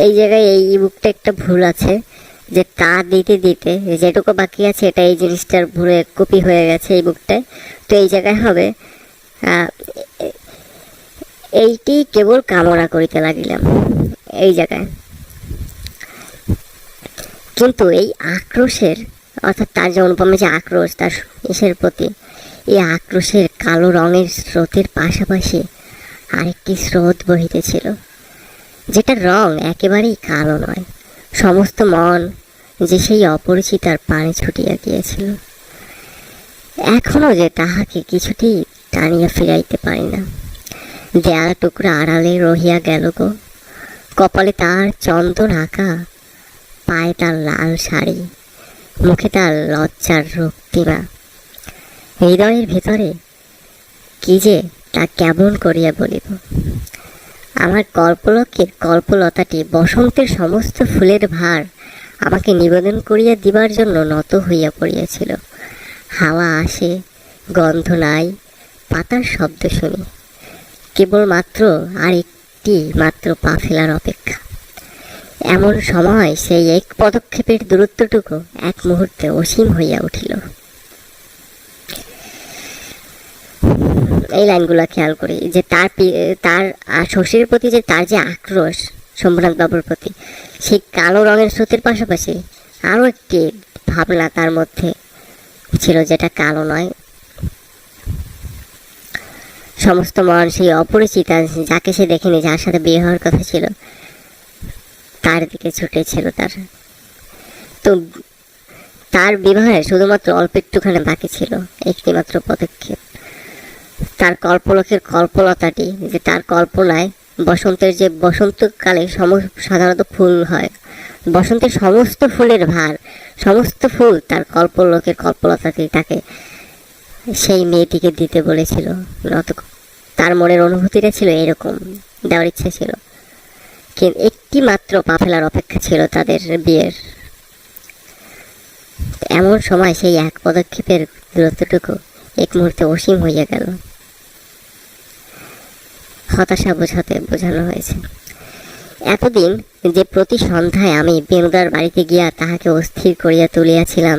এই জায়গায় এই বুকটা একটা ভুল আছে, যে তা দিতে দিতে যেটুকু বাকি আছে এটা এই জিনিসটার ভুলে কপি হয়ে গেছে এই বুকটায়। তো এই জায়গায় হবে এইটি কেবল কামনা করিতে লাগিলাম এই জায়গায়। কিন্তু এই আক্রোশের, অর্থাৎ তার যে অনুপমে যে আক্রোশ তার ইসের প্রতি, এই আক্রোশের কালো রঙের স্রোতের পাশাপাশি আরেকটি স্রোত বহিতেছিল, যেটার রং একেবারেই কালো নয়। সমস্ত মন যে সেই অপরিচিতার পানে ছুটিয়া গিয়েছিল। এখনো যে তাহাকে কিছুতেই টানিয়া ফিরাইতে পারি না। দেয়াল টুকরা আড়ালে রহিয়া গেল গো। কপালে তার চন্দন আঁকা, পায়ে তার লাল শাড়ি, মুখে তার লজ্জার রক্তিমা। হৃদয়ের ভেতরে কি যে তা কেমন করিয়া বলিব। আমার কল্পলকের কল্পলতাটি বসন্তের সমস্ত ফুলের ভার আমাকে নিবেদন করিয়া দিবার জন্য নত হইয়া পড়িয়াছিল। হাওয়া আসে, গন্ধ নাই, পাতার শব্দ শুনি, কেবলমাত্র আর একটি মাত্র পা ফেলার অপেক্ষা। এমন সময় সেই এক পদক্ষেপের দূরত্বটুকু এক মুহূর্তে অসীম হইয়া উঠিল। এই লাইনগুলো খেয়াল করি, যে তার শশীর প্রতি যে তার যে আক্রোশ শম্ভুনাথ বাবুর প্রতি, সেই কালো রঙের স্রোতের পাশাপাশি আরও একটি ভাবনা তার মধ্যে ছিল, যেটা কালো নয়। সমস্ত মন সেই অপরিচিতা, যাকে সে দেখেনি, যার সাথে বিয়ে হওয়ার কথা ছিল, তার দিকে ছুটেছিল তার। তো তার বিবাহে শুধুমাত্র অল্প একটুখানি বাকি ছিল, একটি মাত্র পদক্ষেপ। তার কল্পলকের কল্পলতাটি, যে তার কল্পনায় বসন্তের, যে বসন্তকালে সাধারণত ফুল হয়, বসন্তের সমস্ত ফুলের ভার, সমস্ত ফুল তার কল্পলকের কল্পলতাতেই তাকে সেই মেয়েটিকে দিতে বলেছিল। নত তার মনের অনুভূতিটা ছিল এরকম, দেওয়ার ইচ্ছা ছিল, কিন্তু একটি মাত্র পা ফেলার অপেক্ষা ছিল তাদের বিয়ের। এমন সময় সেই এক পদক্ষেপের দূরত্বটুকু এক মুহূর্তে অসীম হইয়া গেল। হতাশা বোঝানো হয়েছে। এতদিন যে প্রতি সন্ধ্যায় আমি বেণুদার বাড়িতে গিয়া তাহাকে অস্থির করিয়া তুলিয়াছিলাম,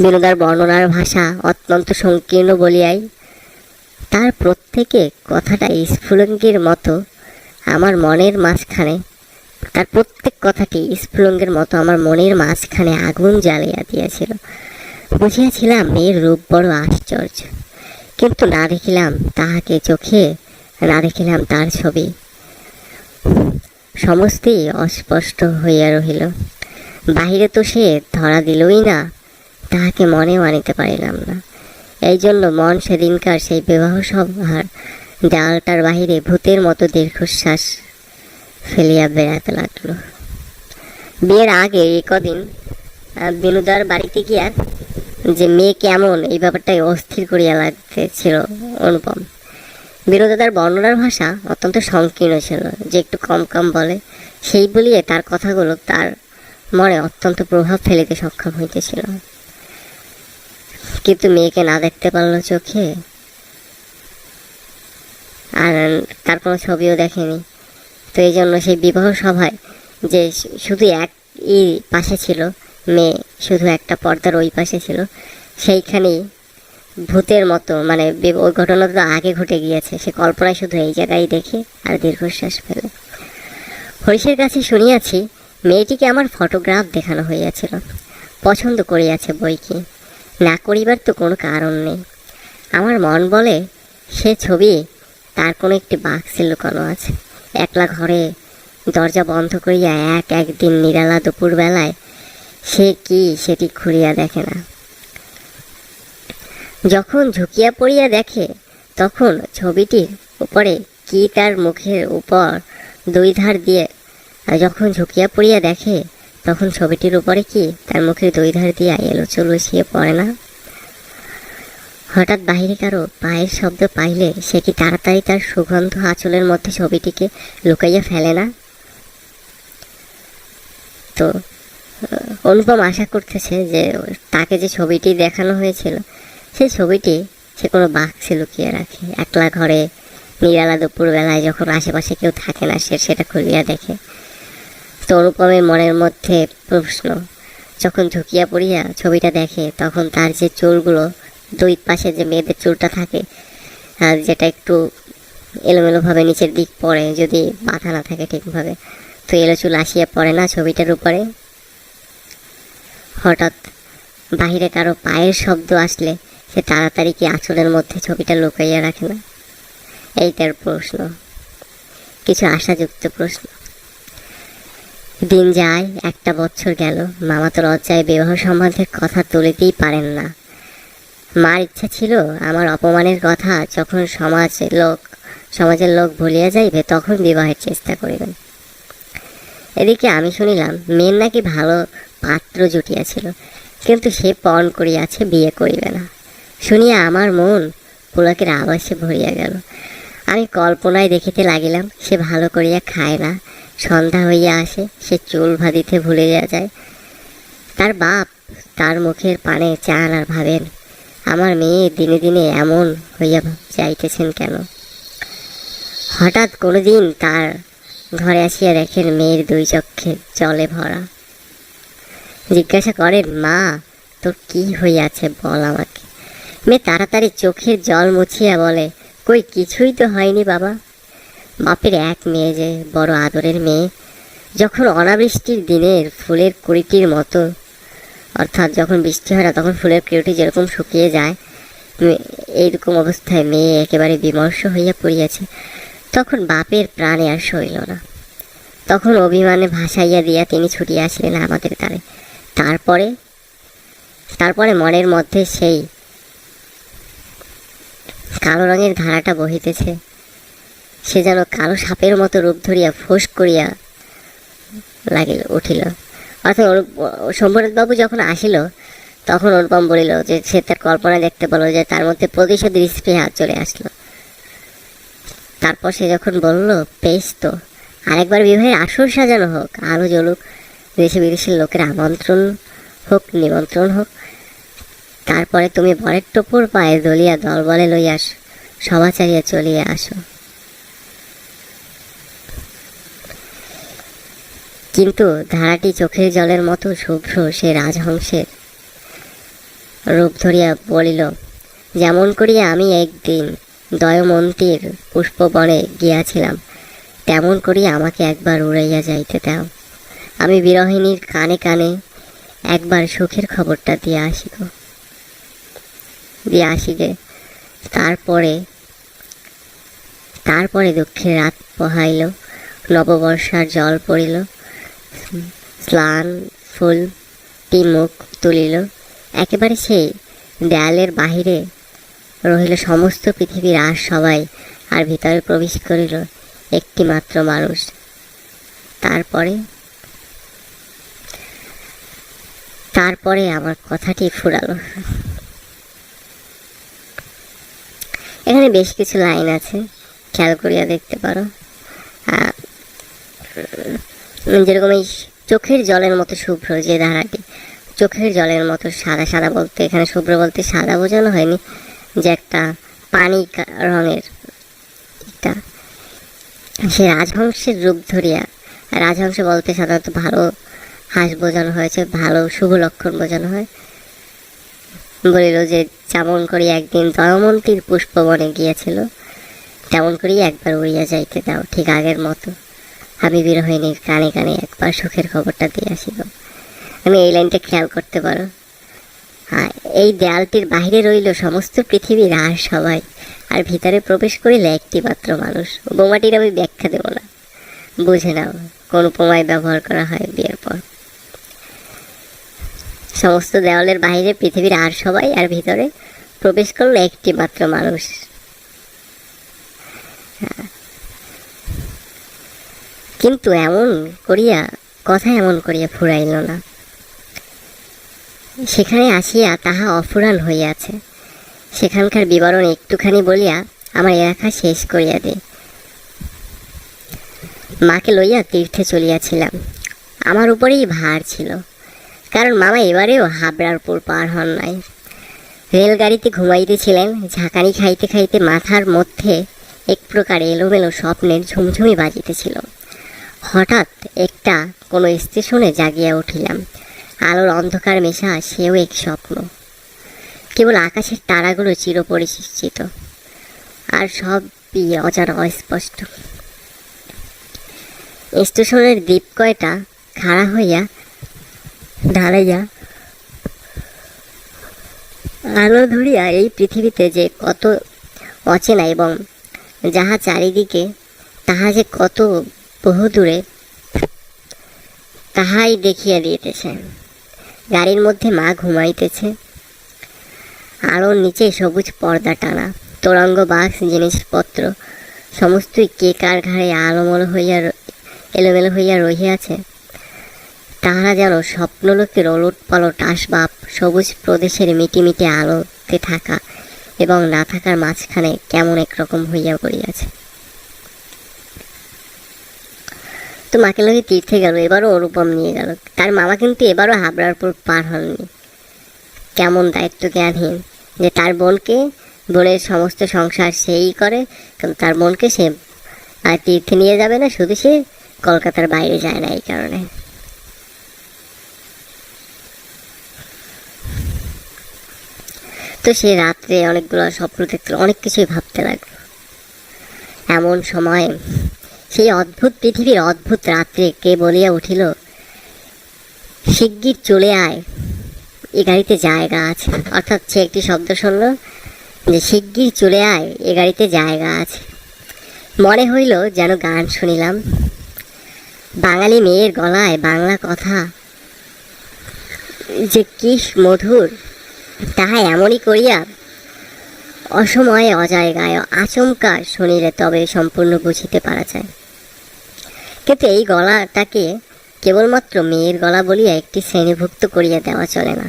বেণুদার বর্ণনার ভাষা অত্যন্ত সংকীর্ণ বলিয়াই তার প্রত্যেকে কথাটা স্ফুলিঙ্গের মতো আমার মনের মাঝখানে, তার প্রত্যেক কথাটি স্ফুলিঙ্গের মতো আমার মনের মাঝখানে আগুন জ্বালিয়া দিয়াছিল। বুঝিয়াছিলাম মেয়ের রূপ বড় আশ্চর্য, কিন্তু না দেখিলাম তাহাকে চোখে, না দেখিলাম তার ছবি। সমস্তই অস্পষ্ট হইয়া রহিল। বাহিরে তো সে ধরা দিলই না, তাহাকে মনেও আনিতে পারিলাম না। এই জন্য মন সেদিনকার সেই বিবাহ সভার দেওয়ালটার বাহিরে ভূতের মতো দীর্ঘশ্বাস ফেলিয়া বেড়াতে লাগলো। বিয়ের আগে কদিন বেণুদার বাড়িতে গিয়া যে মেয়ে কেমন এই ব্যাপারটাই অস্থির করিয়া লাগতেছিল অনুপম। বেণুদাদার বর্ণনার ভাষা অত্যন্ত সংকীর্ণ ছিল, যে একটু কম কম বলে, সেই বলিয়ে তার কথাগুলো তার মনে অত্যন্ত প্রভাব ফেলিতে সক্ষম হইতেছিল। কিন্তু মেয়েকে না দেখতে পারলো চোখে, আর তার কোনো ছবিও দেখেনি। তো এই জন্য সেই বিবাহ সভায় যে শুধু একই পাশে ছিল মেয়ে, শুধু একটা পর্দার ওই পাশে ছিল, সেইখানেই ভূতের মতো, মানে ওই ঘটনা তো আগে ঘটে গিয়েছে, সে কল্পনায় শুধু এই জায়গায় দেখে আর দীর্ঘশ্বাস ফেলে। হরিশের কাছে শুনিয়াছি মেয়েটিকে আমার ফটোগ্রাফ দেখানো হইয়াছিল, পছন্দ করিয়াছে বই কি, না করিবার তো কোনো কারণ নেই। আমার মন বলে সে ছবি তার কোনো একটি বাক্সে লুকানো আছে। একলা ঘরে দরজা বন্ধ করিয়া একদিন নিরালা দুপুরবেলায় সে কি সেটি খুঁড়িয়া দেখে না। যখন ঝুঁকিয়া পড়িয়া দেখে তখন ছবিটির উপরে কি তার মুখের উপর দুই ধার দিয়ে, যখন ঝুঁকিয়া পড়িয়া দেখে তখন ছবিটির উপরে কি তার মুখের দুই ধার দিয়া এলো চলুছিয়ে পড়ে না। হঠাৎ বাহিরে কারো পায়ের শব্দ পাইলে সে কি তাড়াতাড়ি তার সুগন্ধ আঁচলের মধ্যে ছবিটিকে লুকাইয়া ফেলে না? তো অনুপম আশা করতেছে যে তাকে যে ছবিটি দেখানো হয়েছিল সেই ছবিটি সে কোনো বাক্সে লুকিয়ে রাখে। একলা ঘরে নিরালা দুপুরবেলায় যখন আশেপাশে কেউ থাকে না, সে সেটা খুলিয়া দেখে। তো অনুপমের মনের মধ্যে প্রশ্ন, যখন ঝুঁকিয়া পড়িয়া ছবিটা দেখে তখন তার যে চুলগুলো দুই পাশে যে মেয়েদের চুলটা থাকে, আর যেটা একটু এলোমেলোভাবে নিচের দিক পড়ে, যদি বাঁধা না থাকে ঠিকভাবে, তো এলো চুল আসিয়া পড়ে না ছবিটার উপরে। হঠাৎ বাহিরে কারো পায়ের শব্দ আসলে সে তাড়াতাড়ি কি আঁচলের মধ্যে ছবিটা লুকাইয়া রাখে না? এই তার প্রশ্ন, কিছু আশাযুক্ত প্রশ্ন। দিন যায়, একটা বছর গেল, মামা তো লজ্জায় বিবাহ সম্বন্ধের কথা তুলিতেই পারেন না। মার ইচ্ছা ছিল আমার অপমানের কথা যখন সমাজের লোক ভুলিয়া যাইবে তখন বিবাহের চেষ্টা করিবেন। এদিকে আমি শুনিলাম মেয়ের নাকি ভালো পাত্র জুটিয়াছিল, কিন্তু সে পণ করিয়াছে, বিয়ে করিবে না। শুনিয়া আমার মন পুলকের আবাসে ভরিয়া গেল। আমি কল্পনায় দেখিতে লাগিলাম সে ভালো করিয়া খায় না, সন্ধ্যা হইয়া আসে, সে চুল ভাদিতে ভুলে যায়। তার বাপ তার মুখের পানে চান আর ভাবেন আমার মেয়ে দিনে দিনে এমন হইয়া যাইতেছেন কেন। হঠাৎ কোনোদিন তার ঘরে আসিয়া দেখেন মেয়ের দুই চক্ষে জলে ভরা। জিজ্ঞাসা করেন, মা তোর কি হইয়াছে বল আমাকে। মেয়ে তাড়াতাড়ি চোখের জল মুছিয়া বলে, কই কিছুই তো হয়নি বাবা। বাপের এক মেয়ে, যে বড় আদরের মেয়ে, যখন অনাবৃষ্টির দিনের ফুলের কুড়িটির মতো, অর্থাৎ যখন বৃষ্টি হয় না তখন ফুলের কুড়িটি যেরকম শুকিয়ে যায়, এইরকম অবস্থায় মেয়ে একেবারে বিমর্ষ হইয়া পড়িয়াছে। তখন বাপের প্রাণে আর সইল না, তখন অভিমানে ভাসাইয়া দিয়া তিনি ছুটিয়া আসলেন আমাদের দ্বারে। তারপরে মনের মধ্যে সেই কালো রঙের ধারাটা বহিতেছে, সে যেন কালো সাপের মতো রূপ ধরিয়া ফোঁস করিয়া উঠিল। অর্থাৎ শম্ভুনাথবাবু যখন আসিল তখন অনুপম বলিল যে সে তার কল্পনা দেখতে বলল যে তার মধ্যে প্রতিশোধের স্পৃহা চলে আসলো। তারপর সে যখন বলল, বেশ তো, আরেকবার বিবাহের আসর সাজানো হোক, আলো জ্বলুক, দেশে বিদেশের লোকের আমন্ত্রণ হোক, নিমন্ত্রণ হোক, তারপরে তুমি বরের টোপর পায়ে দলিয়া দল বলে লইয়া সভা চালিয়া চলিয়া আসো। কিন্তু ধারাটি চোখের জলের মতো শুভ্র সে রাজহংসের রূপ ধরিয়া বলিল, যেমন করিয়া আমি একদিন দয়মন্তীর পুষ্পবনে গিয়াছিলাম, তেমন করিয়া আমাকে একবার উড়াইয়া যাইতে দাও। আমি বিরহিণীর কানে কানে একবার সুখের খবরটা দিয়ে আসিগে। তারপরে দুঃখের রাত পোহাইল, নববর্ষার জল পড়িল, স্নান ফুলটি মুখ তুলিল, একেবারে সেই দেয়ালের বাহিরে রহিল সমস্ত পৃথিবীর আর সবাই, আর ভিতরে প্রবেশ করিল একটি মাত্র মানুষ। তারপরে আমার কথাটি ফুরালো। এখানে বেশ কিছু লাইন আছে, খেয়াল করিয়া দেখতে পারো। যেরকম এই চোখের জলের মতো শুভ্র যে ধারাটি, চোখের জলের মতো সাদা, সাদা বলতে এখানে শুভ্র বলতে সাদা বোঝানো হয়নি, যে একটা পানি রঙের, এটা সে রাজহংসের রূপ ধরিয়া, রাজহংস বলতে সাধারণত ভালো হাঁস বোঝানো হয়েছে, ভালো শুভ লক্ষণ বোঝানো হয়। বলিল যে যেমন করি একদিন দয়মন্তীর পুষ্পবনে গিয়েছিল, তেমন করি একবার উড়িয়া যাইতে দাও, ঠিক আগের মতো আমি বিরহিণীর কানে কানে একবার সুখের খবরটা দিয়ে আসিব। আমি এই লাইনটা খেয়াল করতে পারো। এই দেয়ালটির বাহিরে রইল সমস্ত পৃথিবীর আর সবাই, আর ভিতরে প্রবেশ করিলে একটি মাত্র মানুষ। বোমাটির আমি ব্যাখ্যা দেব না, বুঝে নাও কোন উপমায় ব্যবহার করা হয় বিয়ের পর। সমস্ত দেওয়ালের বাহিরে পৃথিবীর আর সবাই, আর ভিতরে প্রবেশ করলো একটি মাত্র মানুষ। কিন্তু কথা এমন করিয়া ফুরাইল না। সেখানে আসিয়া তাহা অফুরান হইয়াছে। সেখানকার বিবরণ একটুখানি বলিয়া আমার এলাকা শেষ করিয়া দে। মাকে লইয়া তীর্থে চলিয়াছিলাম। আমার উপরেই ভার ছিল, কারণ মামা এবারেও হাবড়ারপুর পার হন নাই। রেলগাড়িতে ঘুমাইতেছিলেন, ঝাঁকানি খাইতে খাইতে মাথার মধ্যে এক প্রকার এলোমেলো স্বপ্নের ঝুমঝুমি বাজিতেছিল। হঠাৎ একটা কোনো স্টেশনে জাগিয়া উঠিলাম। আলোর অন্ধকার মেশা সেও এক স্বপ্ন। কেবল আকাশের তারাগুলো চিরপরিচিত, আর সবই অজানা অস্পষ্ট। স্টেশনের দ্বীপ কয়টা খাড়া হইয়া দাঁড়াইয়া আলো ধরিয়া এই পৃথিবীতে যে কত অচেনা, এবং যাহা চারিদিকে তাহা যে কত বহুদূরে, তাহাই দেখিয়া দিতেছে। গাড়ির মধ্যে মা ঘুমাইতেছে। আলোর নিচে সবুজ পর্দা টানা, তোরঙ্গ বাক্স জিনিসপত্র সমস্তই কে কার ঘাড়ে এলোমেলো হইয়া রহিয়াছে। তাহারা যেন স্বপ্নলোকের ওলট পালট আসবাব, সবুজ প্রদেশের মিটিমিটি আলোতে থাকা এবং না থাকার মাঝখানে কেমন একরকম হইয়া পড়িয়াছে। তো মাকে লোকে তীর্থে গেল, এবারও অনুপম নিয়ে গেল। তার মামা কিন্তু এবারও হাবড়ারপুর পার হননি। কেমন দায়িত্ব জ্ঞানহীন, যে তার বোনের সমস্ত সংসার সেই করে, কিন্তু তার বোনকে সে আর তীর্থে নিয়ে যাবে না, শুধু সে কলকাতার বাইরে যায় না এই কারণে। তো সে রাত্রে অনেকগুলো স্বপ্ন দেখতে, অনেক কিছুই ভাবতে লাগলো। এমন সময় সেই অদ্ভুত পৃথিবীর অদ্ভুত রাত্রে কে বলিয়া উঠিল, শিগগির চলে আয়, এ গাড়িতে জায়গা আছে। অর্থাৎ সে একটি শব্দ শুনল যে শিগগির চলে আয়, এ গাড়িতে জায়গা আছে। মনে হইল যেন গান শুনিলাম। বাঙালি মেয়ের গলায় বাংলা কথা যে কি মধুর, তাহা এমনই করিয়া অসময়ে অজায়গায় আচমকা শুনিলে তবে সম্পূর্ণ বুঝিতে পারা যায়। কিন্তু এই গলাটাকে কেবলমাত্র মেয়ের গলা বলিয়া একটি শ্রেণীভুক্ত করিয়া দেওয়া চলে না।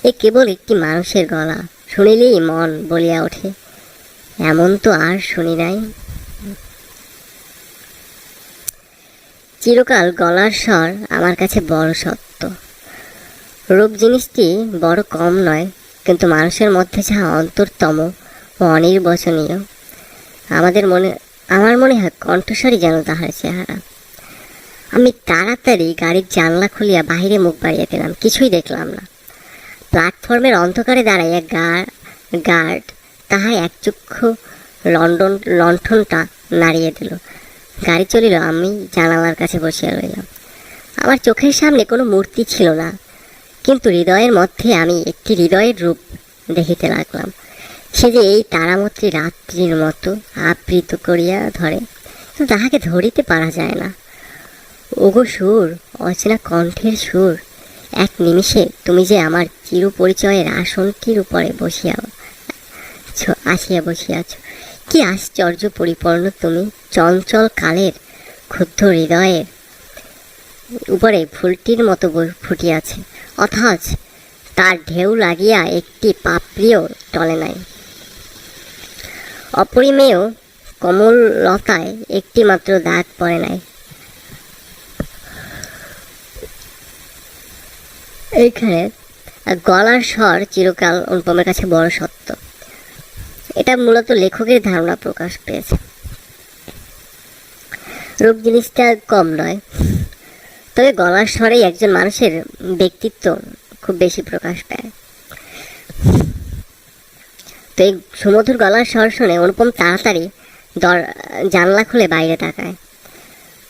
এ কেবল একটি মানুষের গলা, শুনিলেই মন বলিয়া ওঠে, এমন তো আর শুনি নাই। চিরকাল গলার স্বর আমার কাছে বড় সত্য। রূপ জিনিসটি বড় কম নয়, কিন্তু মানুষের মধ্যে যাহা অন্তরতম ও অনির্বচনীয়, আমার মনে হয় কণ্ঠস্বরই যেন তাহার চেহারা। আমি তাড়াতাড়ি গাড়ির জানলা খুলিয়া বাহিরে মুখ বাড়িয়ে দিলাম, কিছুই দেখলাম না। প্ল্যাটফর্মের অন্ধকারে দাঁড়াইয়া গার্ড তাহার একচক্ষু লণ্ঠনটা নাড়িয়ে দিল। গাড়ি চলিল, আমি জানালার কাছে বসিয়া রইলাম। আমার চোখের সামনে কোনো মূর্তি ছিল না, কিন্তু হৃদয়ের মধ্যে আমি একটি হৃদয়ের রূপ দেখিতে লাগলাম। সে যে এই তারামত্রী রাত্রির মতো আবৃত করিয়া ধরে, কিন্তু তাহাকে ধরিতে পারা যায় না। ওগো সুর, অচেনা কণ্ঠের সুর, এক নিমিষে তুমি যে আমার চিরপরিচয়ের আসনটির উপরে আসিয়া বসিয়াছ। কি আশ্চর্য পরিপূর্ণ তুমি, চঞ্চল কালের ক্ষুদ্র হৃদয়ের উপরে ফুলটির মতো ফুটিয়াছে, অথচ তার ঢেউ লাগিয়া একটি পাপড়িও টলে নাই। অপরিমেয় কমললতায় একটি মাত্র দাগ পড়ে নাই। এইখানে গলার স্বর চিরকাল অনুপমের কাছে বড় সত্য। এটা মূলত লেখকের ধারণা প্রকাশ পেয়েছে। রূপ জিনিসটা কম নয়, তবে গলার স্বরেই একজন মানুষের ব্যক্তিত্ব খুব বেশি প্রকাশ পায়। তো এই সুমধুর গলার স্বর শুনে অনুপম তাড়াতাড়ি জানলা খুলে বাইরে তাকায়।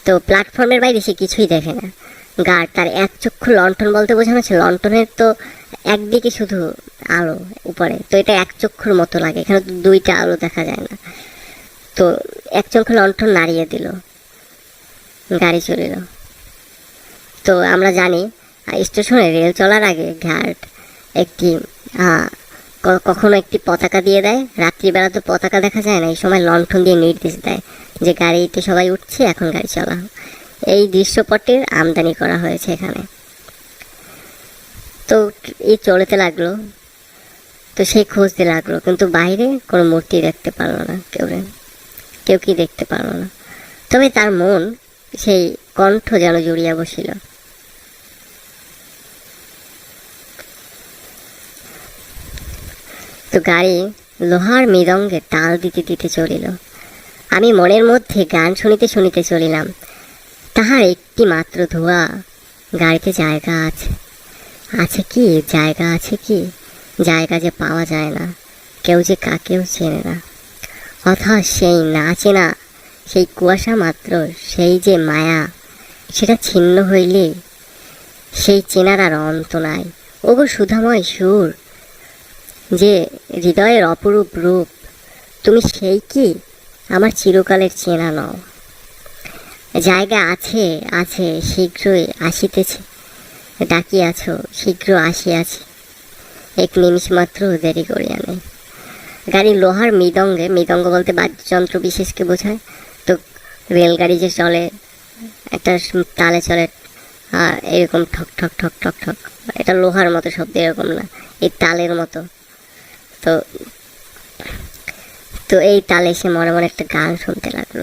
তো প্ল্যাটফর্মের বাইরে সে কিছুই দেখে না। গার্ড তার এক চক্ষু লণ্ঠন বলতে বোঝানো হচ্ছে, লণ্ঠনের তো একদিকে শুধু আলো উপরে, তো এটা এক চক্ষুর মতো লাগে, এখানে তো দুইটা আলো দেখা যায় না। তো এক চক্ষু লণ্ঠন নাড়িয়ে দিল, গাড়ি চলিল। তো আমরা জানি স্টেশনে রেল চলার আগে গার্ড একটি কখনো একটি পতাকা দিয়ে দেয়, রাত্রিবেলা তো পতাকা দেখা যায় না, এই সময় লণ্ঠন দিয়ে নির্দেশ দেয় যে গাড়িতে সবাই উঠছে, এখন গাড়ি চলা। এই দৃশ্যপটের আমদানি করা হয়েছে এখানে। তো এই চলতে লাগলো, তো সেই খুঁজতে লাগলো, কিন্তু বাইরে কোনো মূর্তি দেখতে পারলো না, কেউ কি দেখতে পারলো না। তবে তার মন সেই কণ্ঠ যেন জড়িয়া বসিল। তো গাড়ি লোহার মৃদঙ্গে তাল দিতে দিতে চলিল। আমি মনের মধ্যে গান শুনিতে শুনিতে চলিলাম। তাহার একটি মাত্র ধোঁয়া, গাড়িতে জায়গা আছে কি, জায়গা আছে কি, জায়গা যে পাওয়া যায় না, কেউ যে কাকেও চেনে না, অথচ সেই না চেনা, সেই কুয়াশা মাত্র, সেই যে মায়া, সেটা ছিন্ন হইলে সেই চেনার আর অন্ত নাই। ওগো সুধাময় সুর, যে হৃদয়ের অপরূপ রূপ, তুমি সেই কি আমার চিরকালের চেনা নও। জায়গা আছে, শীঘ্রই আসিতেছে, ডাকিয়াছ, শীঘ্র আসিয়াছে, এক নিমিষ মাত্র দেরি করিয়া নেই। গাড়ি লোহার মৃদঙ্গ বলতে বাদ্যযন্ত্র বিশেষকে বোঝায়। তো রেলগাড়ি যে চলে একটা তালে চলে, এরকম ঠক ঠক ঠক ঠক ঠক, এটা লোহার মতো শব্দ, এরকম না, এই তালের মতো। তো এই তালে সে মনে মনে একটা গান শুনতে লাগলো।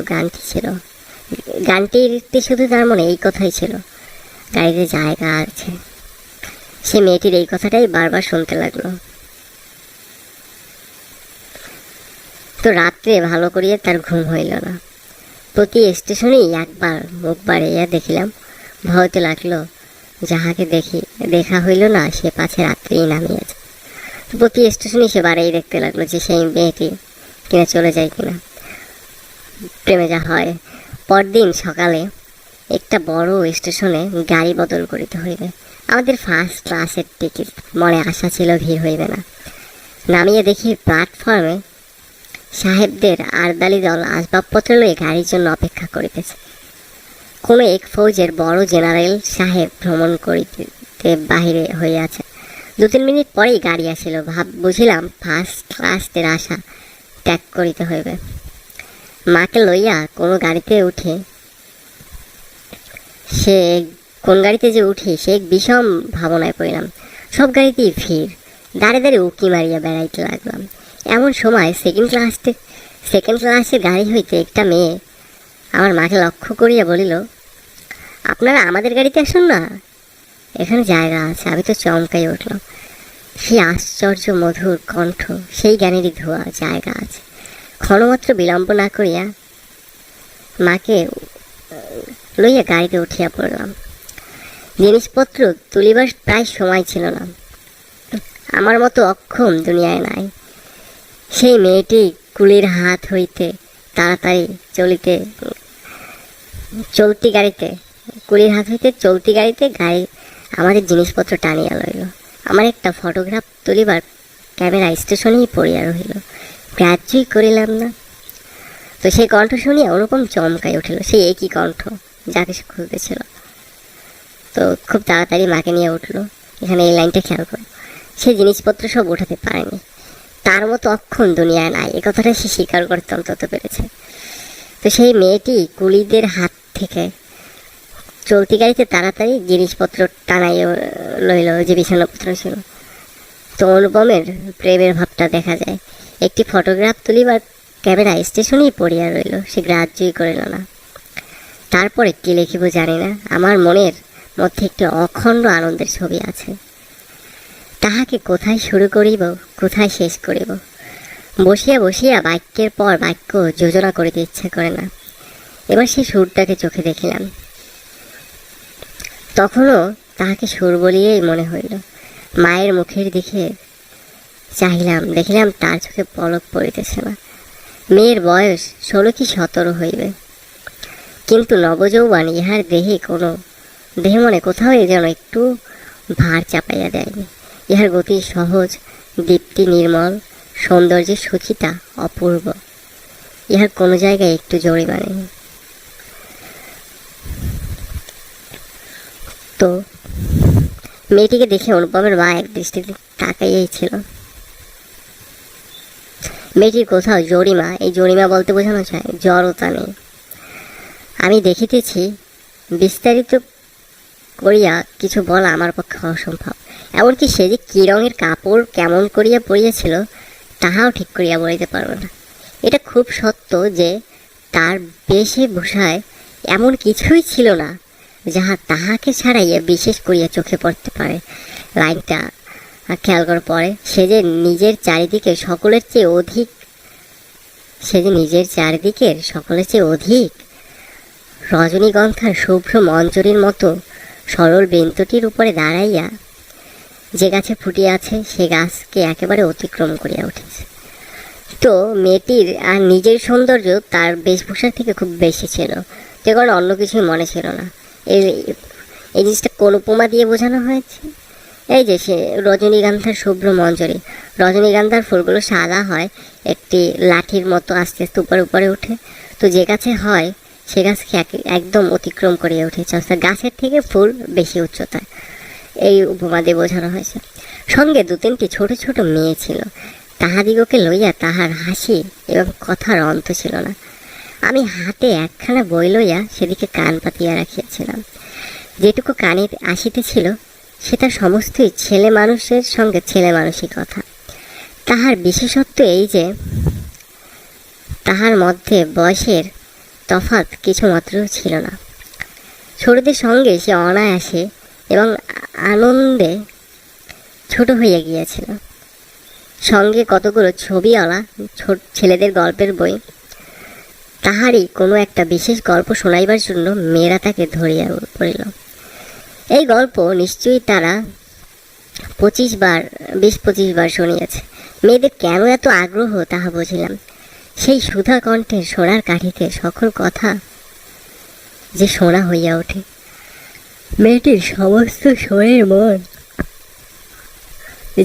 গানটিতে শুধু তার মনে এই কথাই ছিল, গাড়িতে জায়গা আছে। সে মেয়েটির এই কথাটাই বারবার শুনতে লাগলো। তো রাত্রে ভালো করিয়া তার ঘুম হইল না। প্রতি স্টেশনেই একবার মুখ বাড়াইয়া দেখিলাম, ভয়তে লাগলো যাহাকে দেখা হইল না, সে পাছে রাত্রেই নামিয়াছে। তো প্রতি স্টেশনে সে বাড়াই দেখতে লাগলো যে সেই মেয়েটি কিনা চলে যায় কিনা, প্রেমে যা হয়। পরদিন সকালে একটা বড় স্টেশনে গাড়ি বদল করিতে হইবে। আমাদের ফার্স্ট ক্লাসের টিকিট, মনে আশা ছিল ভিড় হইবে না। নামিয়ে দেখি প্ল্যাটফর্মে সাহেবদের আরদালি দল আসবাবপত্র লইয়া গাড়ির জন্য অপেক্ষা করিতেছে। কোনো এক ফৌজের বড় জেনারেল সাহেব ভ্রমণ করিতে বাহিরে হইয়াছে। 2-3 মিনিট পরেই গাড়ি আসিল। বুঝিলাম ফার্স্ট ক্লাসের আশা ত্যাগ করিতে হইবে। মাকে লইয়া কোন গাড়িতে যে উঠি সে এক বিষম ভাবনায় পড়িলাম। সব গাড়িতেই ভিড়, দাঁড়ে দাঁড়িয়ে উঁকি মারিয়া বেড়াইতে লাগলাম। এমন সময় সেকেন্ড ক্লাসের গাড়ি হইতে একটা মেয়ে আমার মাকে লক্ষ্য করিয়া বলিল, আপনারা আমাদের গাড়িতে আসুন না, এখানে জায়গা আছে। আমি তো চমকাই উঠলাম। সেই আশ্চর্য মধুর কণ্ঠ, সেই জ্ঞানেরই ধোয়া, জায়গা আছে। ক্ষণমাত্র বিলম্ব না করিয়া মাকে লইয়া গাড়িতে উঠিয়া পড়লাম। জিনিসপত্র তুলিবার প্রায় সময় ছিল না। আমার মতো অক্ষম দুনিয়ায় নাই। সেই মেয়েটি কুলির হাত হইতে তাড়াতাড়ি চলতি গাড়িতে গাড়ি আমাদের জিনিসপত্র টানিয়া লইল। আমার একটা ফটোগ্রাফ তুলিবার ক্যামেরা স্টেশনেই পড়িয়া রহিল, গ্রাহ্যই করিলাম না। তো সেই কণ্ঠ শুনিয়া অনুপম চমকাই উঠিল। সেই একই কণ্ঠ যাকে সে খুঁজতেছিল। তো খুব তাড়াতাড়ি মাকে নিয়ে উঠলো। এখানে এই লাইনটা খেয়াল করো, সে জিনিসপত্র সব উঠাতে পারেনি। তার মতো অক্ষম দুনিয়ায় নাই, এ কথাটা সে স্বীকার করতে অন্তত পেরেছে। তো সেই মেয়েটি কুলিদের হাত থেকে চলতি গাড়িতে তাড়াতাড়ি জিনিসপত্র টানাইয়া লইল, যে বিছানাপত্র ছিল। তো অনুপমের প্রেমের ভাবটা দেখা যায়। একটি ফটোগ্রাফ তুলিবার ক্যামেরা স্টেশনেই পড়িয়া রইল, সে গ্রাহ্যই করিল না। তারপরে কি লিখিব জানি না, আমার মনের মধ্যে একটি অখণ্ড আনন্দের ছবি আছে। তাহাকে কোথায় শুরু করিব, কোথায় শেষ করিব, বসিয়া বাক্যের পর বাক্য যোজনা করিতে ইচ্ছা করে না। এবার সেই সুরটাকে চোখে দেখিলাম। তখনও তাহাকে সুর বলিয়েই মনে হইল। মায়ের মুখের দিকে চাহিলাম, দেখিলাম তার চোখে পলক পড়িতেছে না। মেয়ের বয়স 16 কি 17 হইবে, কিন্তু নবযৌবন ইহার দেহে মনে কোথাও যেন একটু ভার চাপাইয়া দেয়নি। ইহার গতি সহজ, দীপ্তি নির্মল, সৌন্দর্যের সূচিতা অপূর্ব। ইহার কোনো জায়গায় একটু জরিমা নেই। তো মেয়েটিকে দেখে অনুপমের মা এক দৃষ্টিতে তাকাইয়াই ছিল। মেয়েটির কোথাও জরিমা, এই জরিমা বলতে বোঝানো যায় জড়তা নেই। আমি দেখিতেছি, বিস্তারিত করিয়া কিছু বলা আমার পক্ষে অসম্ভব। এমনকি সে যে কী রঙের কাপড় কেমন করিয়া পরিয়াছিল তাহাও ঠিক করিয়া বলিতে পারব না। এটা খুব সত্য যে তার বেশভূষায় এমন কিছুই ছিল না যাহা তাহাকে ছাড়াইয়া বিশেষ করিয়া চোখে পড়তে পারে। লাইনটা খেয়াল করার পরে, সে যে নিজের চারিদিকের সকলের চেয়ে অধিক রজনীগন্ধার শুভ্র মঞ্জরির মতো সরল বেন্তটির উপরে দাঁড়াইয়া যে গাছে ফুটিয়া আছে, সে গাছকে একেবারে অতিক্রম করিয়া উঠেছে। তো মেয়েটির আর নিজের সৌন্দর্য তার বেশভূষার থেকে খুব বেশি ছিল, যে কারণে অন্য কিছুই মনে ছিল না। এই জিনিসটা কোন উপমা দিয়ে বোঝানো হয়েছে? এই যে সে রজনীগন্ধার শুভ্র মঞ্জরি, রজনীগন্ধার ফুলগুলো সাদা হয়, একটি লাঠির মতো আস্তে আস্তে উপরে উঠে। তো যে গাছে হয় সে গাছকে একদম অতিক্রম করিয়া উঠেছে, অর্থাৎ গাছের থেকে ফুল বেশি উচ্চতায়। এই উপমা দিয়ে বোঝানো হয়েছে। সঙ্গে 2-3টি ছোট ছোট মেয়ে ছিল, তাহাদিগকে লইয়া তাহার হাসি এবং কথার অন্ত ছিল না। আমি হাতে একখানা বই লইয়া সেদিকে কান পাতিয়া রাখিয়াছিলাম। যেটুকু কানে আসিতেছিল সেটা সমস্তই ছেলে মানুষের সঙ্গে ছেলে মানুষই কথা। তাহার বিশেষত্ব এই যে তাহার মধ্যে বয়সের তফাৎ কিছুমাত্র ছিল না। ছোটদের সঙ্গে সে অনায়াসে এবং আনন্দে ছোট হইয়া গিয়াছিল। সঙ্গে কতগুলো ছবিওয়ালা ছেলেদের গল্পের বই। তাহারই কোনো একটা বিশেষ গল্প শোনাইবার জন্য মেয়েরা তাকে ধরিয়া পড়িল। এই গল্প নিশ্চয়ই তারা 20-25 বার শুনিয়াছে। মেয়েদের কেন এত আগ্রহ তাহা বুঝিলাম। সেই সুধা কণ্ঠের সোনার কাঠিতে সকল কথা যে শোনা হইয়া ওঠে। মেয়েটির সমস্ত শরীর মন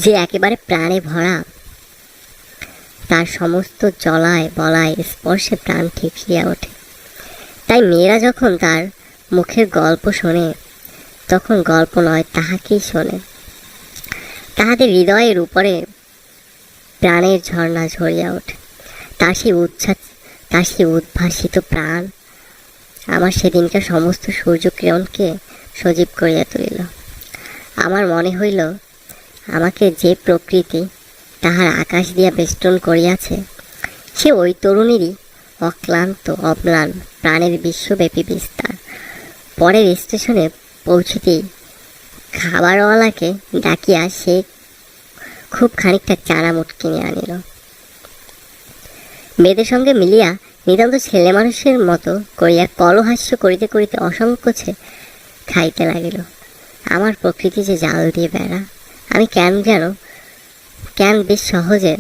যে একেবারে প্রাণে ভরা, তার সমস্ত চলায় বলায় স্পর্শে প্রাণ ঠিকরিয়া ওঠে। তাই মেয়েরা যখন তার মুখের গল্প শোনে, তখন গল্প নয় তাহাকেই শোনে। তাহাদের হৃদয়ের উপরে প্রাণের ঝর্ণা ঝরিয়া ওঠে। তার সেই উদ্ভাসিত প্রাণ আমার সেদিনকার সমস্ত সূর্যকিরণকে সজীব করিয়া তুলিল। আমার মনে হইল আমাকে যে প্রকৃতি তাহার আকাশ দিয়া বেষ্টন করিয়াছে, সে ওই তরুণীরই অক্লান্ত অম্লান প্রাণের বিশ্বব্যাপী বিস্তার। পরের স্টেশনে পৌঁছতেই খাবারওয়ালাকে ডাকিয়া সে খুব খানিকটা চানামুট কিনে আনিল। মেয়েদের সঙ্গে মিলিয়া নিতান্ত ছেলে মানুষের মতো করিয়া কলহাস্য করিতে করিতে অসংকোচে খাইতে লাগিল। আমার প্রকৃতি যে জাল দিয়ে বেড়া, আমি কেন বেশ সহজে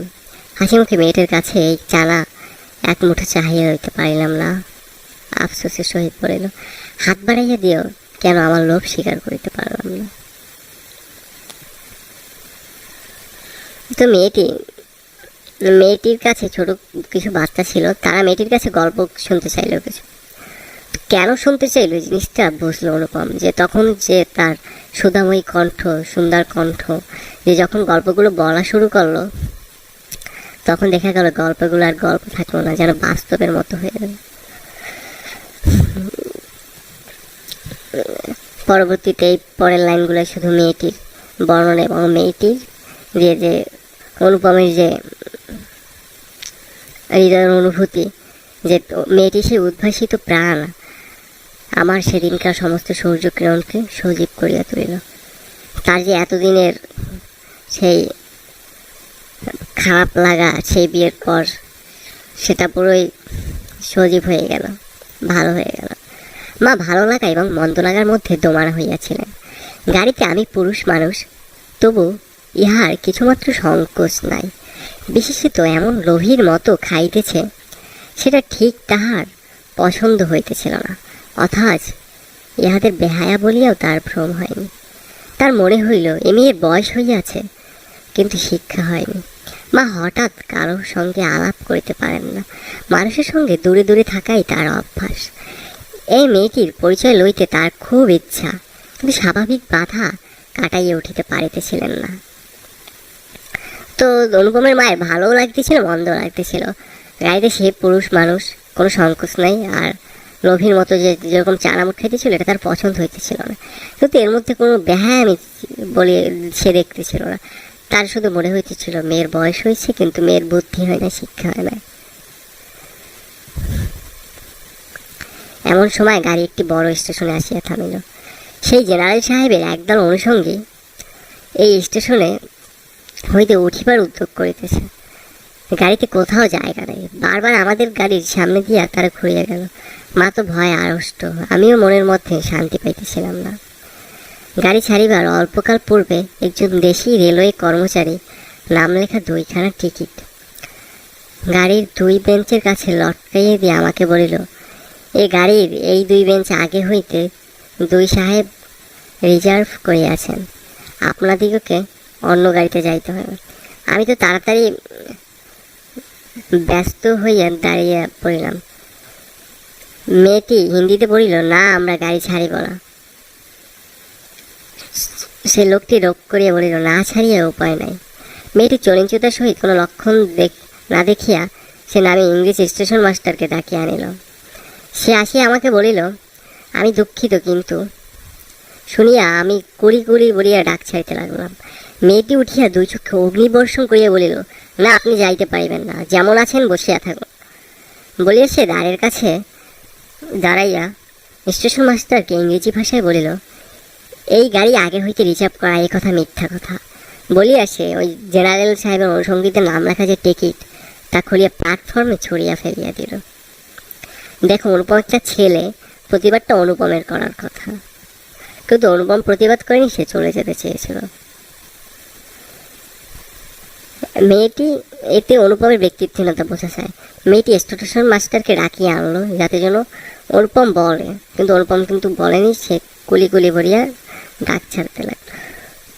হাসিমুখে মেয়েটার কাছে এই চানা এক মুঠো চাহিয়া হইতে পারিলাম না। আফসোসের সহিত পড়িল, হাত বাড়াইয়া দিও কেন আমার লোভ স্বীকার করিতে পারলাম না। তো মেয়েটির কাছে ছোট কিছু বাচ্চা ছিল, তারা মেয়েটির কাছে গল্প শুনতে চাইল কিছু। কেন শুনতে চাইলো জিনিসটা বুঝলো অনুপম, যে তখন যে তার সুধাময়ী কণ্ঠ, সুন্দর কণ্ঠ, যে যখন গল্পগুলো বলা শুরু করলো, তখন দেখা গেল গল্পগুলো আর গল্প থাকলো না, যেন বাস্তবের মতো হয়ে গেল। পরবর্তীতে এই পরের লাইনগুলো শুধু মেয়েটির বর্ণনা এবং মেয়েটির দিয়ে যে অনুপমের যে হৃদয়ের অনুভূতি, যে মেয়েটি সে উদ্ভাসিত প্রাণ আমার সেদিনকার সমস্ত সূর্যকিরণকে সজীব করিয়া তুলিল। তার যে এতদিনের সেই খারাপ লাগা সেই বিয়ের পর সেটা পুরোই সজীব হয়ে গেল, ভালো হয়ে গেল। মা ভালো লাগা এবং মন্দ লাগার মধ্যে দোমারা হইয়াছিলেন। গাড়িতে আমি পুরুষ মানুষ, তবু ইহার কিছুমাত্র সংকোচ নাই। বিশেষত এমন লোভীর মতো খাইতেছে, সেটা ঠিক তাহার পছন্দ হইতেছিল না। অথচ ইহাদের বেহায়া বলিয়াও তার ভ্রম হয়নি। তার মনে হইল এ মেয়ের বয়স হইয়াছে, কিন্তু শিক্ষা হয়নি। মা হঠাৎ কারোর সঙ্গে আলাপ করিতে পারেন না, মানুষের সঙ্গে দূরে দূরে থাকাই তার অভ্যাস। এই মেয়েটির পরিচয় লইতে তার খুব ইচ্ছা, কিন্তু স্বাভাবিক বাধা কাটাইয়া উঠিতে পারিতেছিলেন না। তো অনুপমের মায়ের ভালো লাগতেছিল, মন্দ লাগতেছিল। গাড়িতে সে পুরুষ মানুষ, কোনো সংকোচ নাই, আর লোভীর মতো যে যেরকম চানামুট খাইতেছিল এটা তার পছন্দ হইতেছিল না। কিন্তু এর মধ্যে কোনো ব্যায়ামই বলে সে দেখতেছিল না। তার শুধু মনে হইতেছিল মেয়ের বয়স হয়েছে, কিন্তু মেয়ের বুদ্ধি হয় না, শিক্ষা হয় না। এমন সময় গাড়ি একটি বড় স্টেশনে আসিয়া থামিল। সেই জেনারেল সাহেবের একদল অনুষঙ্গী এই স্টেশনে হইতে উঠিবার উদ্যোগ করিতেছে। গাড়িতে কোথাও জায়গা নেই, বারবার আমাদের গাড়ির সামনে দিয়া তারা ঘুরিয়া গেল। মা তো ভয়ে আড়ষ্ট, আমিও মনের মধ্যে শান্তি পাইতেছিলাম না। গাড়ি ছাড়িবার অল্পকাল পূর্বে একজন দেশি রেলওয়ে কর্মচারী নাম লেখা 2খানা টিকিট গাড়ির 2 বেঞ্চের কাছে লটকাইয়া দিয়ে আমাকে বলিল, এই গাড়ির এই 2 বেঞ্চ আগে হইতে 2 সাহেব রিজার্ভ করিয়াছেন, আপনাদিগকে অন্য গাড়িতে যাইতে হবে। আমি তো তাড়াতাড়ি ব্যস্ত হইয়া দাঁড়িয়ে পড়িলাম। মেয়েটি হিন্দিতে বলিল, না আমরা গাড়ি ছাড়িব না। সে লোকটি রোগ করিয়া বলিল, না ছাড়িয়া উপায় নাই। মেয়েটি চরিঞ্চুতার সহিত কোনো লক্ষণ না দেখিয়া সে নামে ইংরেজ স্টেশন মাস্টারকে ডাকিয়া আনিল। সে আসিয়া আমাকে বলিল, আমি দুঃখিত, কিন্তু শুনিয়া আমি কুড়ি বলিয়া ডাক ছাড়িতে লাগলাম। মেয়েটি উঠিয়া 2 চক্ষে অগ্নিবর্ষণ করিয়া বলিল, না আপনি যাইতে পারিবেন না, যেমন আছেন বসিয়া থাকুন। বলিয়া সে দ্বারের কাছে দাঁড়াইয়া স্টেশন মাস্টারকে ইংরেজি ভাষায় বলিল, এই গাড়ি আগে হইতে রিজার্ভ করা, এই কথা মিথ্যা কথা। বলিয়া সে ওই জেনারেল সাহেবের অনুষঙ্গীতে নাম লেখা যে টিকিট তা খুলিয়া প্ল্যাটফর্মে ছড়িয়া ফেলিয়া দিল। দেখো, অনুপম একটা ছেলে, প্রতিবাদটা অনুপমের করার কথা, কিন্তু অনুপম প্রতিবাদ করেনি, সে চলে যেতে চেয়েছিল। মেয়েটি এতে অনুপমের ব্যক্তিত্বহীনতা বোঝা যায়। মেয়েটি স্টেশন মাস্টারকে ডাকিয়ে আনলো যাতে যেন অনুপম বলে, কিন্তু অনুপম কিন্তু বলেনি। সে কুলি ভরিয়া ডাক ছাড়তে লাগলো।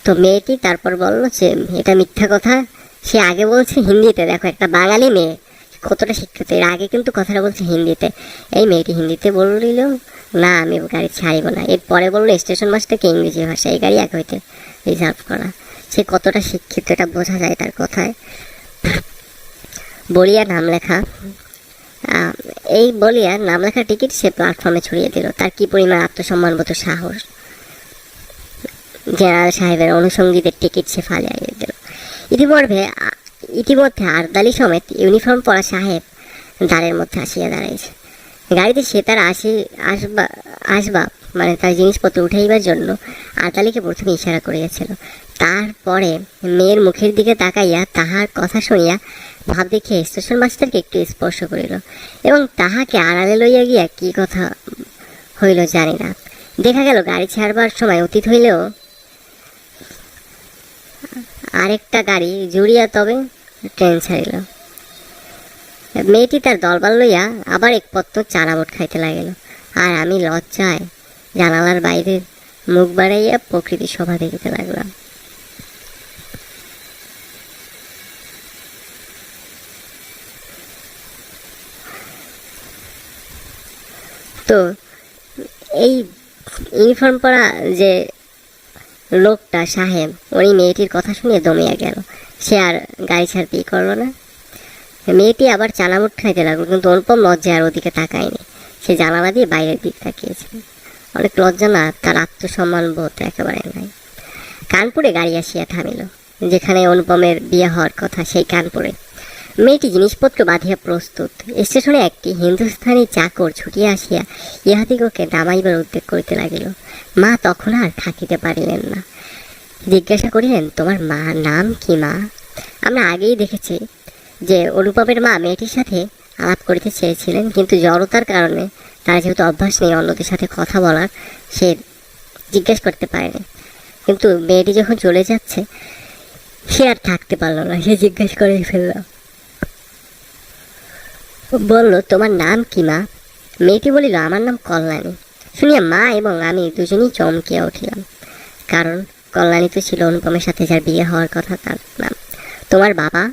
তো মেয়েটি তারপর বলল যে এটা মিথ্যা কথা। সে আগে বলছে হিন্দিতে, দেখো একটা বাঙালি মেয়ে কতটা শিক্ষিত, এর আগে কিন্তু কথাটা বলছে হিন্দিতে। এই মেয়েটি হিন্দিতে বলল, না আমি গাড়ি ছাড়িব না। এরপরে বললো স্টেশন মাস্টারকে ইংরেজি ভাষা, এই গাড়ি আগে হইতে রিজার্ভ করা। সে কতটা শিক্ষিত এটা বোঝা যায় তার কথায়। বলিয়া নাম লেখা টিকিট সে প্ল্যাটফর্মে ছড়িয়ে দিল। তার কি পরিমাণ আত্মসম্মানবোধ, সাহস! জেনারেল সাহেবের অনুষঙ্গীদের টিকিট সে ফালিয়ে দিল। ইতিমধ্যে আরদালি সমেত ইউনিফর্ম পরা সাহেব দ্বারের মধ্যে আসিয়া দাঁড়াইছে। গাড়িতে সে তার আসবাব মানে তার জিনিসপত্র উঠাইবার জন্য আরদালিকে প্রথমে ইশারা করিয়াছিল। তারপরে মেয়ের মুখের দিকে তাকাইয়া তাহার কথা শুনিয়া ভাব দেখিয়া স্টেশন মাস্টারকে একটু স্পর্শ করিল এবং তাহাকে আড়ালে লইয়া গিয়া কি কথা হইল জানি না। দেখা গেল গাড়ি ছাড়বার সময় অতীত হইলেও আরেকটা গাড়ি জুড়িয়া তবে ট্রেন ছাড়িল। মেয়েটি তার দলবল লইয়া আবার এক পত্র চানাবট খাইতে লাগিল, আর আমি লজ্জায় জানালার বাইরে মুখ বাড়াইয়া প্রকৃতি শোভা দেখিতে লাগলাম। তো এই ইউনিফর্ম পরা যে লোকটা সাহেব, উনি মেয়েটির কথা শুনে দমিয়া গেল। সে আর গাড়ি ছাড়তেই করলো না। মেয়েটি আবার চানামুট খাইতে লাগলো, কিন্তু অনুপম লজ্জায় আর ওদিকে তাকায়নি। সে জানালা দিয়ে বাইরের দিক তাকিয়েছে। অনেক লজ্জা না, তার আত্মসম্মান বোধ একেবারে নাই। কানপুরে গাড়ি আসিয়া থামিল, যেখানে অনুপমের বিয়ে হওয়ার কথা সেই কানপুরে। মেয়েটি জিনিসপত্র বাঁধিয়া প্রস্তুত। স্টেশনে একটি হিন্দুস্থানি চাকর ছুটিয়া আসিয়া ইহাদিগকে নামাইবার উদ্যোগ করিতে লাগিল। মা তখন আর থাকিতে পারিলেন না, জিজ্ঞাসা করিলেন, তোমার মা নাম কি মা? আমরা আগেই দেখেছি যে অনুপমের মা মেয়েটির সাথে আলাপ করিতে চেয়েছিলেন, কিন্তু জড়তার কারণে তার যেহেতু অভ্যাস নেই অন্যদের সাথে কথা বলার, সে জিজ্ঞেস করতে পারেনি। কিন্তু মেয়েটি যখন চলে যাচ্ছে সে আর থাকতে পারল না, সে জিজ্ঞেস করে ফেলল, বলল, তোমার নাম কি মা? মেয়েটি বলিল, আমার নাম কল্যাণী। শুনিয়া মা এবং আমি দুজনেই চমকিয়া উঠিলাম, কারণ কল্যাণী তো ছিল অনুপমের সাথে যার বিয়ে হওয়ার কথা, তার নাম। তোমার বাবা?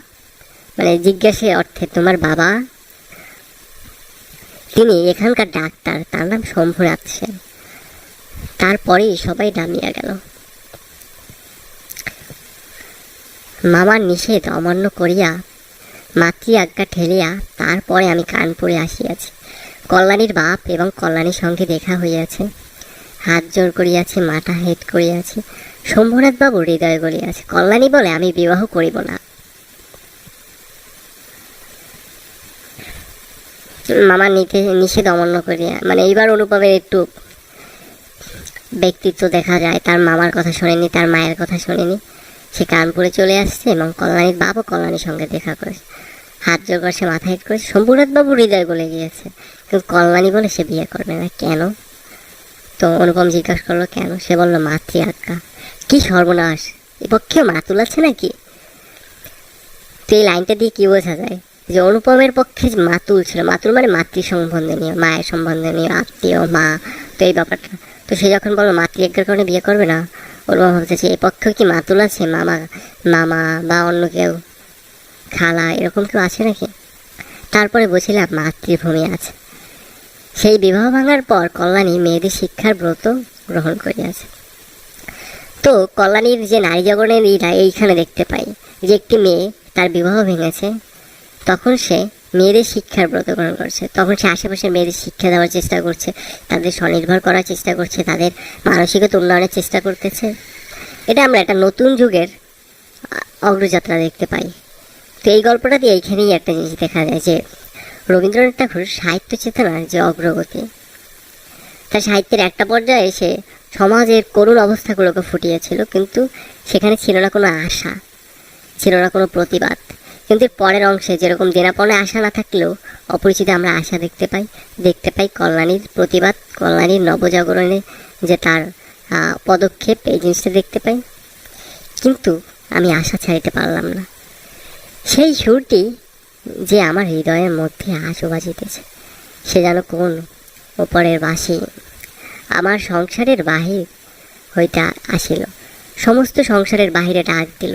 মানে জিজ্ঞাসা অর্থে, তোমার বাবা? তিনি এখানকার ডাক্তার, তার নাম শম্ভুনাথ সেন। তারপরেই সবাই নামিয়া গেল। মামার নিষেধ অমান্য করিয়া মাতৃ আজ্ঞা ঠেলিয়া তারপরে আমি কানপুরে আসিয়াছি। কল্যাণীর বাপ এবং কল্যাণীর সঙ্গে দেখা হইয়াছে, হাত জোর করিয়াছে, মাথা হেট করিয়াছে। শম্ভুনাথ বাবু হৃদয় গলিয়াছে। কল্যাণী বলে, আমি বিবাহ করিব না। মামার নিষেধ অমান্য করিয়া, মানে এইবার অনুপমের একটু ব্যক্তিত্ব দেখা যায়। তার মামার কথা শোনেনি, তার মায়ের কথা শোনেনি, সে কানপুরে চলে আসছে এবং কল্যাণীর বাবা কল্যাণীর সঙ্গে দেখা করেছে, হাত জোর করছে, মাথা হেট করেছে। শম্ভুনাথ বাবু হৃদয় গলে গিয়েছে, কিন্তু কল্যাণী বলে সে বিয়ে করবে না। কেন? তো অনুপম জিজ্ঞাসা করলো কেন? সে বলল, মাতৃ আজ্ঞা। কি সর্বনাশ, এ পক্ষেও মাতুল আছে নাকি? তো এই লাইনটা দিয়ে কি বোঝা যায়? যে অনুপমের পক্ষে মাতুল ছিল। মাতুল মানে মাতৃ সম্বন্ধনীয়, মায়ের সম্বন্ধনীয়, আত্মীয়, মা। তো এই ব্যাপারটা, তো সে যখন বললো মাতৃ আজ্ঞার কারণে বিয়ে করবে না, অনুপম ভাবতেছে এই পক্ষে কি মাতুল আছে? মামা বা অন্য কেউ, খালা, এরকম কেউ আছে নাকি? তারপরে বুঝলাম মাতৃভূমি আছে। সেই বিবাহ ভাঙার পর কল্যাণী মেয়েদের শিক্ষার ব্রত গ্রহণ করিয়াছে। তো কল্যাণীর যে নারী জগনের এইখানে দেখতে পাই যে একটি মেয়ে তার বিবাহ ভেঙেছে, তখন সে মেয়েদের শিক্ষার ব্রত গ্রহণ করছে। তখন সে আশেপাশের মেয়েদের শিক্ষা দেওয়ার চেষ্টা করছে, তাদের স্বনির্ভর করার চেষ্টা করছে, তাদের মানসিকতা উন্নয়নের চেষ্টা করতেছে। এটা আমরা একটা নতুন যুগের অগ্রযাত্রা দেখতে পাই। তো এই গল্পটা দিয়ে এইখানেই একটা জিনিস দেখা যায় যে রবীন্দ্রনাথ ঠাকুর সাহিত্য চেতনার যে অগ্রগতি, তার সাহিত্যের একটা পর্যায়ে সে সমাজের করুণ অবস্থাগুলোকে ফুটিয়েছিল, কিন্তু সেখানে ছিল না কোনো আশা, ছিল না কোনো প্রতিবাদ। কিন্তু পরের অংশে যেরকম দেনাপনে আশা না থাকলেও অপরিচিত আমরা আশা দেখতে পাই কল্যাণীর প্রতিবাদ, কল্যাণীর নবজাগরণে যে তার পদক্ষেপ, এই জিনিসটা দেখতে পাই। কিন্তু আমি আশা ছাড়িতে পারলাম না। সেই সুরটি যে আমার হৃদয়ের মধ্যে আজও বাজিতেছে, সে যেন কোন ওপরের বাঁশি আমার সংসারের বাহির হইতে আসিল, সমস্ত সংসারের বাহিরে ডাক দিল।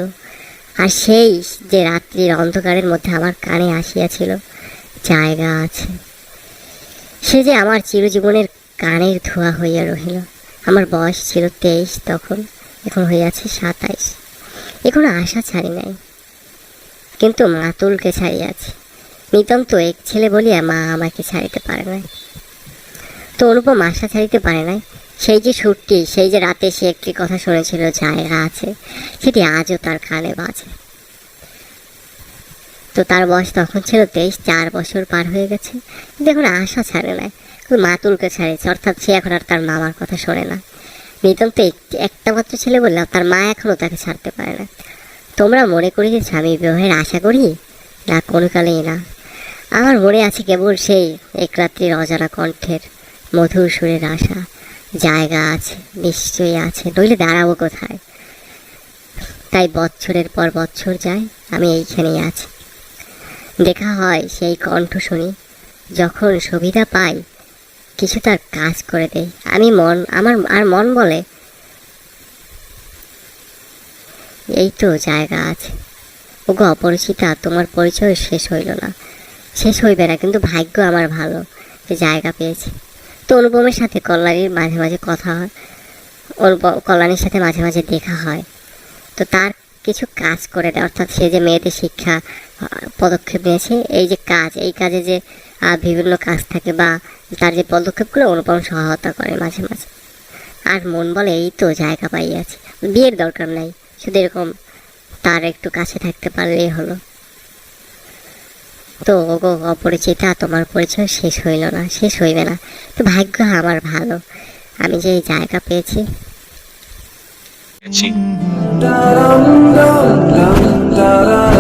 আর সেই যে রাত্রির অন্ধকারের মধ্যে আমার কানে আসিয়াছিল, জায়গা আছে, সে যে আমার চিরজীবনের কানের ধোঁয়া হইয়া রহিল। আমার বয়স ছিল 23 তখন, এখন হইয়াছে 27। এখনো আশা ছাড়ি নাই, কিন্তু মাতুলকে ছাড়িয়াছি। নিতান্ত এক ছেলে বলিয়া মা আমাকে ছাড়িতে পারে নাই। তো অনুপম আশা ছাড়িতে পারে নাই, সেই যে সুরটি, সেই যে রাতে সে একটি কথা শুনেছিল জায়গা আছে, সেটি আজও তার কানে বাজে। তো তার বয়স তখন ছিল 23, 4 বছর পার হয়ে গেছে, কিন্তু এখন আশা ছাড়ে না, মাতুলকে ছাড়েছে, অর্থাৎ সে এখন আর তার মামার কথা শোনে না। নিতম তো একটা মাত্র ছেলে বললাম, তার মা এখনও তাকে ছাড়তে পারে না। তোমরা মনে করিয়েছ আমি বিবাহের আশা করি? না, কোনো কালেই না। আমার মনে আছে কেবল সেই এক রাত্রির অজানা কণ্ঠের মধুর সুরের আশা। জায়গা আছে, নিশ্চয়ই আছে, নইলে দাঁড়াবো কোথায়? তাই বৎসরের পর বৎসর যায়, আমি এইখানেই আছি। দেখা হয়, সেই কণ্ঠ শুনি, যখন সুবিধা পাই কিছু তার কাজ করে দেয়। আমার মন বলে এই তো জায়গা আছে। ওগো অপরিচিতা, তোমার পরিচয় শেষ হইল না, শেষ হইবে না, কিন্তু ভাগ্য আমার ভালো যে জায়গা পেয়েছি। তো অনুপমের সাথে কল্যাণীর মাঝে মাঝে কথা হয়, কল্যাণীর সাথে মাঝে মাঝে দেখা হয়। তো তার কিছু কাজ করে দেয়, অর্থাৎ সে যে মেয়েদের শিক্ষা পদক্ষেপ নিয়েছে, এই যে কাজ, এই কাজে যে বিভিন্ন কাজ থাকে বা তার যে পদক্ষেপগুলো অনুপম সহায়তা করে মাঝে মাঝে। আর মন বলে এই তো জায়গা পাইয়াছে, বিয়ের দরকার নাই, শুধু এরকম তার একটু কাছে থাকতে পারলেই হলো। তো ওগো অপরিচিতা, তোমার পরিচয় শেষ হইল না, শেষ হইবে না, তো ভাগ্য আমার ভালো আমি যে এই জায়গা পেয়েছি। Da dum dum dum da da